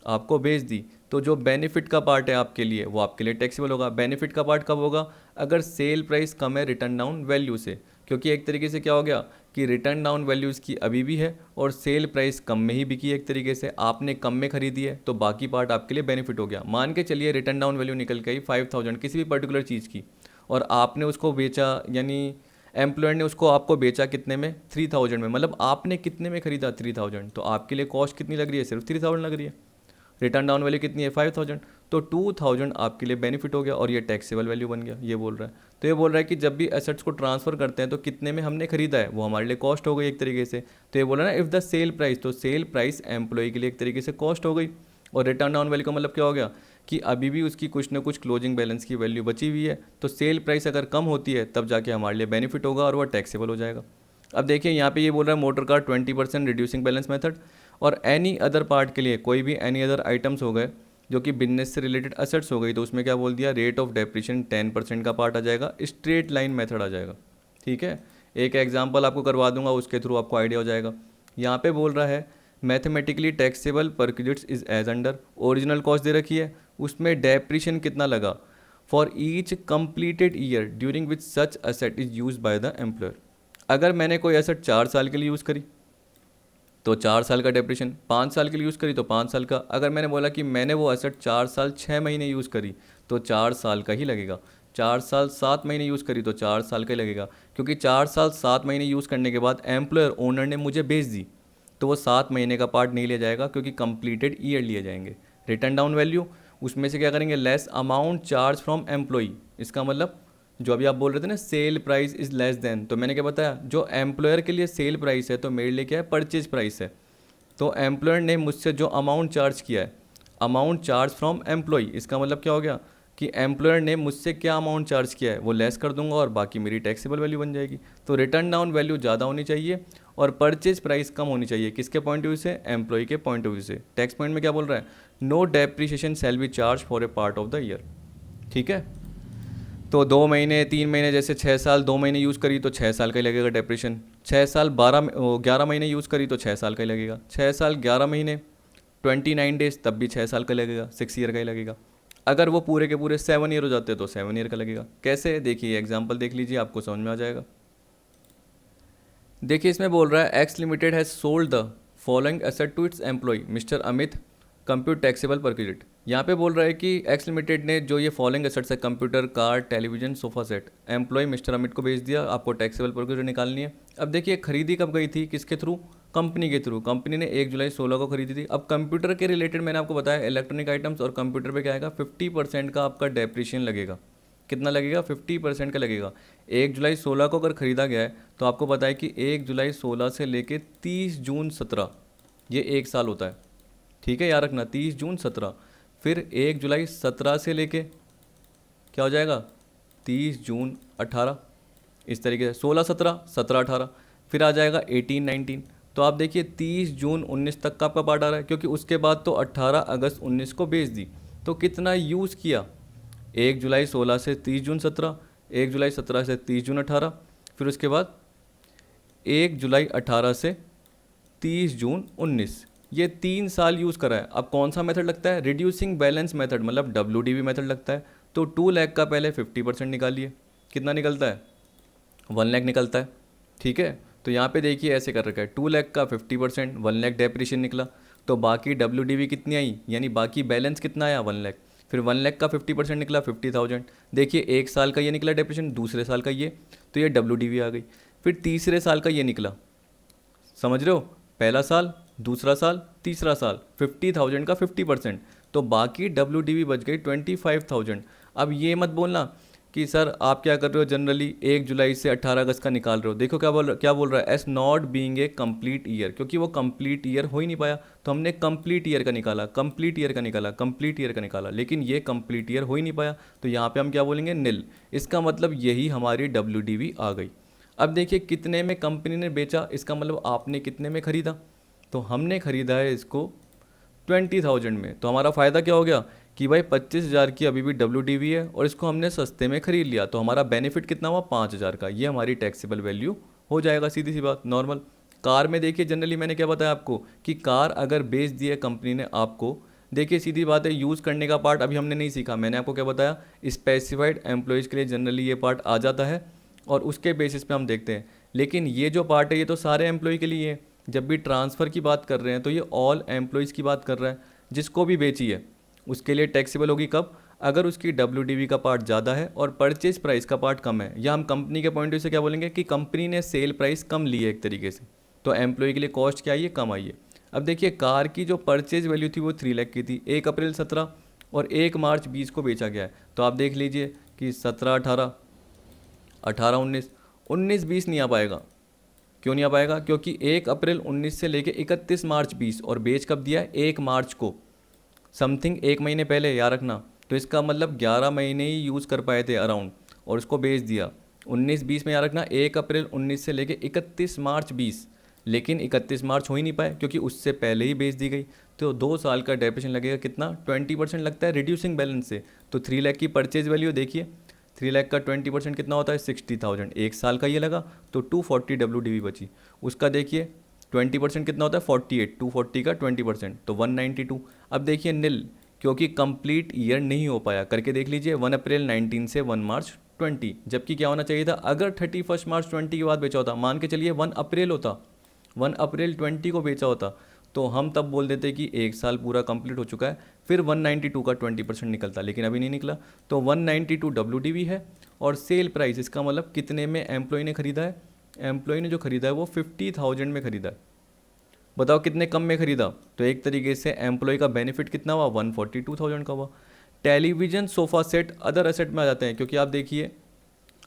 Speaker 1: आपको बेच दी, तो जो बेनिफिट का पार्ट है आपके लिए, वो आपके लिए टैक्सेबल होगा। बेनिफिट का पार्ट कब होगा, अगर सेल प्राइस कम है रिटर्न डाउन वैल्यू से। क्योंकि एक तरीके से क्या हो गया कि रिटर्न डाउन वैल्यू इसकी अभी भी है और सेल प्राइस कम में ही बिकी है। एक तरीके से आपने कम में खरीदी है, तो बाकी पार्ट आपके लिए बेनिफिट हो गया। मान के चलिए रिटर्न डाउन वैल्यू निकल के आई 5000 किसी भी पर्टिकुलर चीज़ की, और आपने उसको बेचा, यानी एम्प्लॉयर ने उसको आपको बेचा कितने में, 3000 में। मतलब आपने कितने में खरीदा, 3000। तो आपके लिए कॉस्ट कितनी लग रही है, सिर्फ 3000 लग रही है। रिटर्न डाउन वैल्यू कितनी है, 5000। तो 2000 आपके लिए बेनिफिट हो गया और ये टैक्सेबल वैल्यू बन गया, ये बोल रहा है। तो ये बोल रहा है कि जब भी एसेट्स को ट्रांसफर करते हैं तो कितने में हमने खरीदा है, वो हमारे लिए कॉस्ट हो गई एक तरीके से। तो ये बोल रहा है ना, इफ़ द सेल प्राइस, तो सेल प्राइस एम्प्लॉय के लिए एक तरीके से कॉस्ट हो गई। और रिटर्न डाउन वैल्यू का मतलब क्या हो गया कि अभी भी उसकी कुछ ना कुछ क्लोजिंग बैलेंस की वैल्यू बची हुई है। तो सेल प्राइस अगर कम होती है तब जाके हमारे लिए बेनिफिट होगा और वह टैक्सेबल हो जाएगा। अब देखिए यहाँ पे ये बोल रहा है motor car 20% reducing balance method, और एनी अदर पार्ट के लिए कोई भी एनी अदर आइटम्स हो गए जो कि बिजनेस से रिलेटेड असेट्स हो गई, तो उसमें क्या बोल दिया, रेट ऑफ डेप्रिसिएशन 10% का पार्ट आ जाएगा, स्ट्रेट लाइन मेथड आ जाएगा। ठीक है, एक एग्जांपल आपको करवा दूंगा, उसके थ्रू आपको आइडिया हो जाएगा। यहाँ पे बोल रहा है mathematically taxable perquisites is as under. Original cost दे रखी है, उसमें डेप्रिसिएशन कितना लगा for each completed year during which such asset is use by the employer. अगर मैंने कोई एसेट 4 साल के लिए यूज़ करी तो 4 साल का डेप्रिसिएशन, 5 साल के लिए यूज़ करी तो 5 साल का। अगर मैंने बोला कि मैंने वो एसेट 4 साल 6 महीने यूज़ करी तो 4 साल का ही लगेगा। 4 साल 7 महीने यूज़ करी तो 4 साल का ही लगेगा। क्योंकि 4 साल 7 महीने यूज़ करने के बाद एम्प्लॉयर, ओनर ने मुझे बेच दी, तो वो 7 महीने का पार्ट नहीं लिया जाएगा क्योंकि कंप्लीटेड ईयर लिए जाएंगे। रिटर्न डाउन वैल्यू, उसमें से क्या करेंगे, less amount charge from employee. इसका मतलब जो अभी आप बोल रहे थे ना, cell price is less then, तो मैंने क्या बताया, जो एम्प्लॉयर के लिए सेल प्राइस है तो मेरे लिए क्या है, परचेज प्राइस है। तो एम्प्लॉयर ने मुझसे जो अमाउंट चार्ज किया है, अमाउंट चार्ज फ्रॉम एम्प्लॉय, इसका मतलब क्या हो गया कि एम्प्लॉयर ने मुझसे क्या अमाउंट चार्ज किया है वो लेस कर दूंगा और बाकी मेरी टैक्सेबल वैल्यू बन जाएगी। तो रिटर्न डाउन वैल्यू ज़्यादा होनी चाहिए और परचेज प्राइस कम होनी चाहिए। किसके पॉइंट ऑफ व्यू से, एम्प्लॉय के पॉइंट ऑफ व्यू से। टैक्स पॉइंट में क्या बोल रहा है, no depreciation shall be charge for a part of the year. ठीक है, तो 2 महीने 3 महीने, जैसे 6 साल 2 महीने यूज़ करी तो 6 साल का ही लगेगा डेप्रिसिएशन। 6 साल 11 महीने यूज़ करी तो 6 साल का ही लगेगा। 6 साल 11 महीने 29 डेज, तब भी 6 साल का लगेगा, 6 ईयर का ही लगेगा। अगर वो पूरे के पूरे 7 ईयर हो जाते तो 7 ईयर का लगेगा। कैसे, देखिए एग्जाम्पल देख लीजिए, आपको समझ में आ जाएगा। देखिए इसमें बोल रहा है X limited has sold the following asset to its employee mister Amit compute taxable perquisite. यहाँ पे बोल रहा है कि एक्स लिमिटेड ने जो ये फॉलोइंग एसेट्स है computer, car, television, sofa set, employee mister Amit को बेच दिया, आपको टैक्सेबल पर क्रेडिट निकालनी है। अब देखिए खरीदी कब गई थी, किसके थ्रू, कंपनी के थ्रू। कंपनी ने 1 जुलाई 16 को खरीदी थी। अब कंप्यूटर के रिलेटेड मैंने आपको बताया इलेक्ट्रॉनिक आइटम्स और कंप्यूटर पे क्या आएगा, 50% का आपका डेप्रिशिएशन लगेगा। कितना लगेगा, 50% का लगेगा। 1 जुलाई 16 को अगर ख़रीदा गया है तो आपको पता है कि 1 जुलाई 16 से लेके 30 जून 17 ये एक साल होता है। ठीक है, याद रखना 30 जून 17। फिर 1 जुलाई 17 से लेके क्या हो जाएगा 30 जून 18, इस तरीके से 16 17 17 18, फिर आ जाएगा 18 19। तो आप देखिए 30 जून 19 तक का आपका पार्ट आ रहा है, क्योंकि उसके बाद तो 18 अगस्त 19 को बेच दी। तो कितना यूज़ किया, 1 जुलाई 16 से 30 जून 17, 1 जुलाई 17 से 30 जून 18, फिर उसके बाद 1 जुलाई 18 से 30 जून 19, ये 3 साल यूज़ करा है। अब कौन सा मेथड लगता है, रिड्यूसिंग बैलेंस मेथड, मतलब WDV मेथड लगता है। तो 2 लाख का पहले 50% निकालिए, कितना निकलता है, 1 लाख निकलता है। ठीक है, तो यहाँ पे देखिए ऐसे कर रखा है, 2 लाख का 50%, 1 लाख डेप्रिशिएशन निकला। तो बाकी WDV कितनी आई, यानी बाकी बैलेंस कितना आया, 1 लाख। फिर 1 लाख का 50% निकला 50,000। देखिए एक साल का ये निकला डेप्रिशिएशन, दूसरे साल का ये, तो ये WDV आ गई। फिर तीसरे साल का ये निकला, समझ रहे हो, पहला साल, दूसरा साल, तीसरा साल, 50,000 का 50%, तो बाकी WDV बच गई 25,000। अब ये मत बोलना कि सर आप क्या कर रहे हो, जनरली 1 जुलाई से 18 अगस्त का निकाल रहे हो। देखो क्या बोल रहा है, S not being a complete year, क्योंकि वो कंप्लीट ईयर हो ही नहीं पाया, तो हमने कंप्लीट ईयर का निकाला, कंप्लीट ईयर का निकाला, कंप्लीट ईयर का निकाला, लेकिन ये कंप्लीट ईयर हो ही नहीं पाया, तो यहाँ पे हम क्या बोलेंगे, निल। इसका मतलब यही हमारी WDV आ गई। अब देखिए कितने में कंपनी ने बेचा, इसका मतलब आपने कितने में ख़रीदा, तो हमने ख़रीदा है इसको 20,000 में। तो हमारा फ़ायदा क्या हो गया कि भाई 25,000 की अभी भी WDV है और इसको हमने सस्ते में ख़रीद लिया, तो हमारा बेनिफिट कितना हुआ, 5,000 का। ये हमारी टैक्सेबल वैल्यू हो जाएगा, सीधी सी बात, नॉर्मल। कार में देखिए जनरली मैंने क्या बताया आपको कि कार अगर बेच दी है कंपनी ने आपको, देखिए सीधी बात है, यूज़ करने का पार्ट अभी हमने नहीं सीखा। मैंने आपको क्या बताया, स्पेसिफाइड एम्प्लॉयज़ के लिए जनरली ये पार्ट आ जाता है और उसके बेसिस पे हम देखते हैं। लेकिन ये जो पार्ट है ये तो सारे एम्प्लॉय के लिए है। जब भी ट्रांसफ़र की बात कर रहे हैं तो ये ऑल एम्प्लॉयज़ की बात कर रहा है। जिसको भी बेची है उसके लिए टैक्सेबल होगी कब, अगर उसकी WDV का पार्ट ज़्यादा है और परचेज प्राइस का पार्ट कम है, या हम कंपनी के पॉइंट ऑफ व्यू से क्या बोलेंगे कि कंपनी ने सेल प्राइस कम ली है एक तरीके से, तो एम्प्लॉय के लिए कॉस्ट क्या आई है, कम आई है। अब देखिए कार की जो परचेज वैल्यू थी वो 3 लाख की थी, 1 अप्रैल 17 और 1 मार्च 20 को बेचा गया है। तो आप देख लीजिए कि 17 18, 18 19, 19 20 नहीं आ पाएगा। क्यों नहीं आ पाएगा, क्योंकि 1 अप्रैल 19 से लेके 31 मार्च 20, और बेच कब दिया है, 1 मार्च को, समथिंग 1 महीने पहले, याद रखना। तो इसका मतलब 11 महीने ही यूज़ कर पाए थे अराउंड, और उसको बेच दिया 19 20 में, याद रखना 1 अप्रैल 19 से लेके 31 मार्च 20, लेकिन 31 मार्च हो ही नहीं पाए क्योंकि उससे पहले ही बेच दी गई। तो 2 साल का डेप्रिसिएशन लगेगा, कितना, 20% लगता है रिड्यूसिंग बैलेंस से। तो 3 लाख की परचेज वैल्यू देखिए, 3 लाख का 20% कितना होता है, 60,000, एक साल का ये लगा, तो 240 WDV बची। उसका देखिए 20% कितना होता है, 48, 240 का 20%, तो 192। अब देखिए निल, क्योंकि कंप्लीट ईयर नहीं हो पाया, करके देख लीजिए 1 अप्रैल 19 से 1 मार्च 20, जबकि क्या होना चाहिए था, अगर 31 मार्च 20 के बाद बेचा होता, मान के चलिए 1 अप्रैल होता, 1 अप्रैल 20 को बेचा होता, तो हम तब बोल देते कि एक साल पूरा कंप्लीट हो चुका है, फिर 192 का 20% निकलता, लेकिन अभी नहीं निकला। तो 192 WDV है, और सेल प्राइस, इसका मतलब कितने में एम्प्लॉय ने खरीदा है, एम्प्लॉय ने जो खरीदा है वो 50,000 में खरीदा है। बताओ कितने कम में खरीदा, तो एक तरीके से एम्प्लॉय का बेनिफिट कितना हुआ, 142,000 का हुआ। Television, sofa set other asset में आ जाते हैं, क्योंकि आप देखिए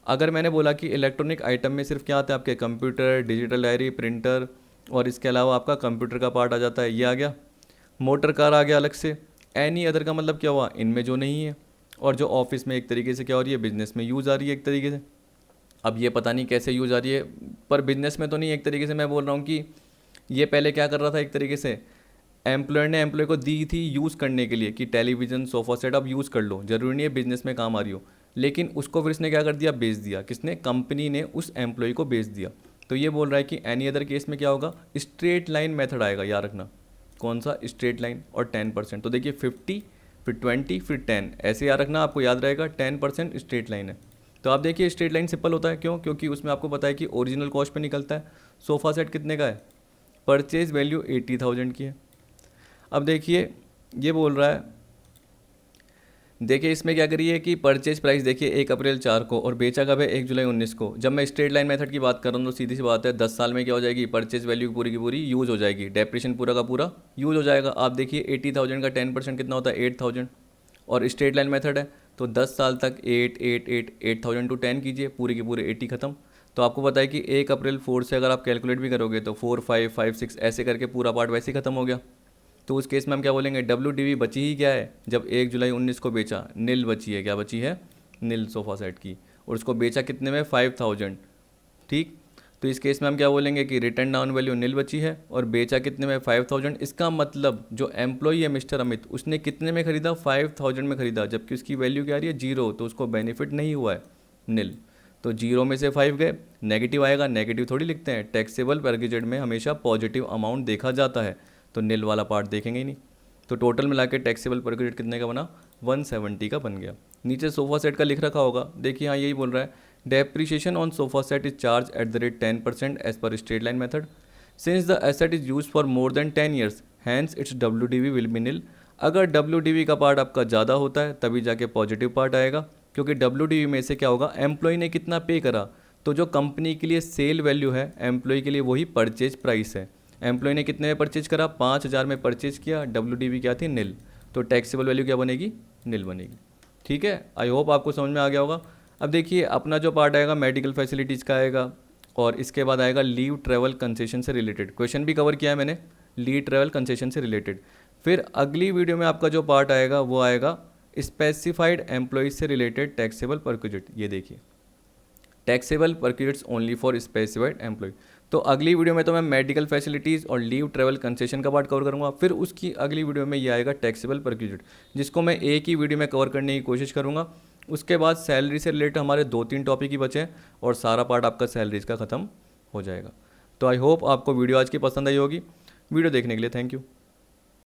Speaker 1: अगर मैंने बोला कि इलेक्ट्रॉनिक आइटम में सिर्फ क्या आता है आपके, कंप्यूटर, डिजिटल डायरी, प्रिंटर, और इसके अलावा आपका कंप्यूटर का पार्ट आ जाता है, ये आ गया। मोटर कार आ गया अलग से। एनी अदर का मतलब क्या हुआ, इनमें जो नहीं है, और जो ऑफिस में एक तरीके से क्या हो रही है, बिजनेस में यूज़ आ रही है एक तरीके से। अब ये पता नहीं कैसे यूज़ आ रही है, पर बिजनेस में तो नहीं, एक तरीके से मैं बोल रहा हूँ कि ये पहले क्या कर रहा था, एक तरीके से एम्प्लॉयर ने एम्प्लॉय को दी थी यूज़ करने के लिए कि टेलीविज़न, सोफ़ा सेट आप यूज़ कर लो, ज़रूरी नहीं है बिजनेस में काम आ रही हो, लेकिन उसको फिर इसने क्या कर दिया, बेच दिया। किसने, कंपनी ने उस एम्प्लॉय को बेच दिया। तो ये बोल रहा है कि एनी अदर केस में क्या होगा, स्ट्रेट लाइन मेथड आएगा, याद रखना। कौन सा, स्ट्रेट लाइन, और 10%। तो देखिए 50, फिर 20, फिर 10, ऐसे याद रखना, आपको याद रहेगा 10% स्ट्रेट लाइन है। तो आप देखिए स्ट्रेट लाइन सिंपल होता है, क्यों? क्योंकि उसमें आपको पता है कि ओरिजिनल कॉस्ट पे निकलता है। सोफ़ा सेट कितने का है? परचेज वैल्यू 80,000 की है। अब देखिए ये बोल रहा है, देखिए इसमें क्या करिए कि परचेज प्राइस देखिए 1 अप्रैल 4 को और बेचा कब है 1 जुलाई 19 को। जब मैं स्ट्रेट लाइन मेथड की बात कर रहा हूँ तो सीधी सी बात है 10 साल में क्या हो जाएगी, परचेज वैल्यू पूरी की पूरी यूज़ हो जाएगी, डेप्रिशन पूरा का पूरा यूज़ हो जाएगा। आप देखिए 80,000 का 10% कितना होता है 8,000, और स्ट्रेट लाइन मेथड है तो 10 साल तक 8,000 टू 10 कीजिए, पूरी की पूरी 80 खत्म। तो आपको पता है कि 1 अप्रैल 4 से अगर आप कैलकुलेट भी करोगे तो 4, 5, 5, 6 ऐसे करके पूरा पार्ट वैसे ही खत्म हो गया। तो उस केस में हम क्या बोलेंगे, डब्ल्यू बची ही क्या है, जब 1 जुलाई 19 को बेचा, नील बची है, क्या बची है, नील सोफ़ा सेट की, और उसको बेचा कितने में 5,000, ठीक। तो इस केस में हम क्या बोलेंगे कि रिटर्न डाउन वैल्यू नील बची है और बेचा कितने में 5,000। इसका मतलब जो एम्प्लॉई है मिस्टर अमित, उसने कितने में खरीदा, 5,000 में खरीदा, जबकि उसकी वैल्यू क्या आ रही है 0, तो उसको बेनिफिट नहीं हुआ है, नील। तो 0 में से 5 गए, नेगेटिव आएगा, नेगेटिव थोड़ी लिखते हैं, टैक्सेबल पर गजेट में हमेशा पॉजिटिव अमाउंट देखा जाता है, तो नील वाला पार्ट देखेंगे ही नहीं। तो टोटल मिला के टैक्सेबल पर क्रेडिट कितने का बना, 170 का बन गया। नीचे सोफ़ा सेट का लिख रखा होगा, देखिए हाँ यही बोल रहा है, depreciation on sofa set is charge at the rate 10% as per straight line method since the asset is use for more than 10 years hence its W will be nil. अगर डब्ल्यू का पार्ट आपका ज़्यादा होता है तभी जाके पॉजिटिव पार्ट आएगा, क्योंकि डब्ल्यू में से क्या होगा, एम्प्लॉय ने कितना पे करा, तो जो कंपनी के लिए सेल वैल्यू है एम्प्लॉय के लिए वही परचेज प्राइस है। एम्प्लॉय ने कितने में परचेज करा, 5,000 में परचेज किया, डब्ल्यू क्या थी, नील, तो टैक्सेबल वैल्यू क्या बनेगी, नील बनेगी। ठीक है, आई होप आपको समझ में आ गया होगा। अब देखिए अपना जो पार्ट आएगा मेडिकल फैसिलिटीज़ का आएगा, और इसके बाद आएगा लीव ट्रैवल कंसेशन से रिलेटेड, क्वेश्चन भी कवर किया है मैंने, लीव ट्रैवल कंसेशन से रिलेटेड। फिर अगली वीडियो में आपका जो पार्ट आएगा वो आएगा स्पेसिफाइड एम्प्लॉयज से रिलेटेड टैक्सेबल परक्विजिट। ये देखिए taxable perquisites only for specified employee. तो अगली वीडियो में तो मैं मेडिकल फैसिलिटीज़ और लीव ट्रैवल कंसेशन का पार्ट कवर करूंगा, फिर उसकी अगली वीडियो में ये आएगा टैक्सेबल परक्विजिट, जिसको मैं एक ही वीडियो में कवर करने की कोशिश करूंगा। उसके बाद सैलरी से रिलेटेड हमारे 2-3 टॉपिक ही बचे हैं और सारा पार्ट आपका सैलरीज का ख़त्म हो जाएगा। तो आई होप आपको वीडियो आज की पसंद आई होगी। वीडियो देखने के लिए थैंक यू।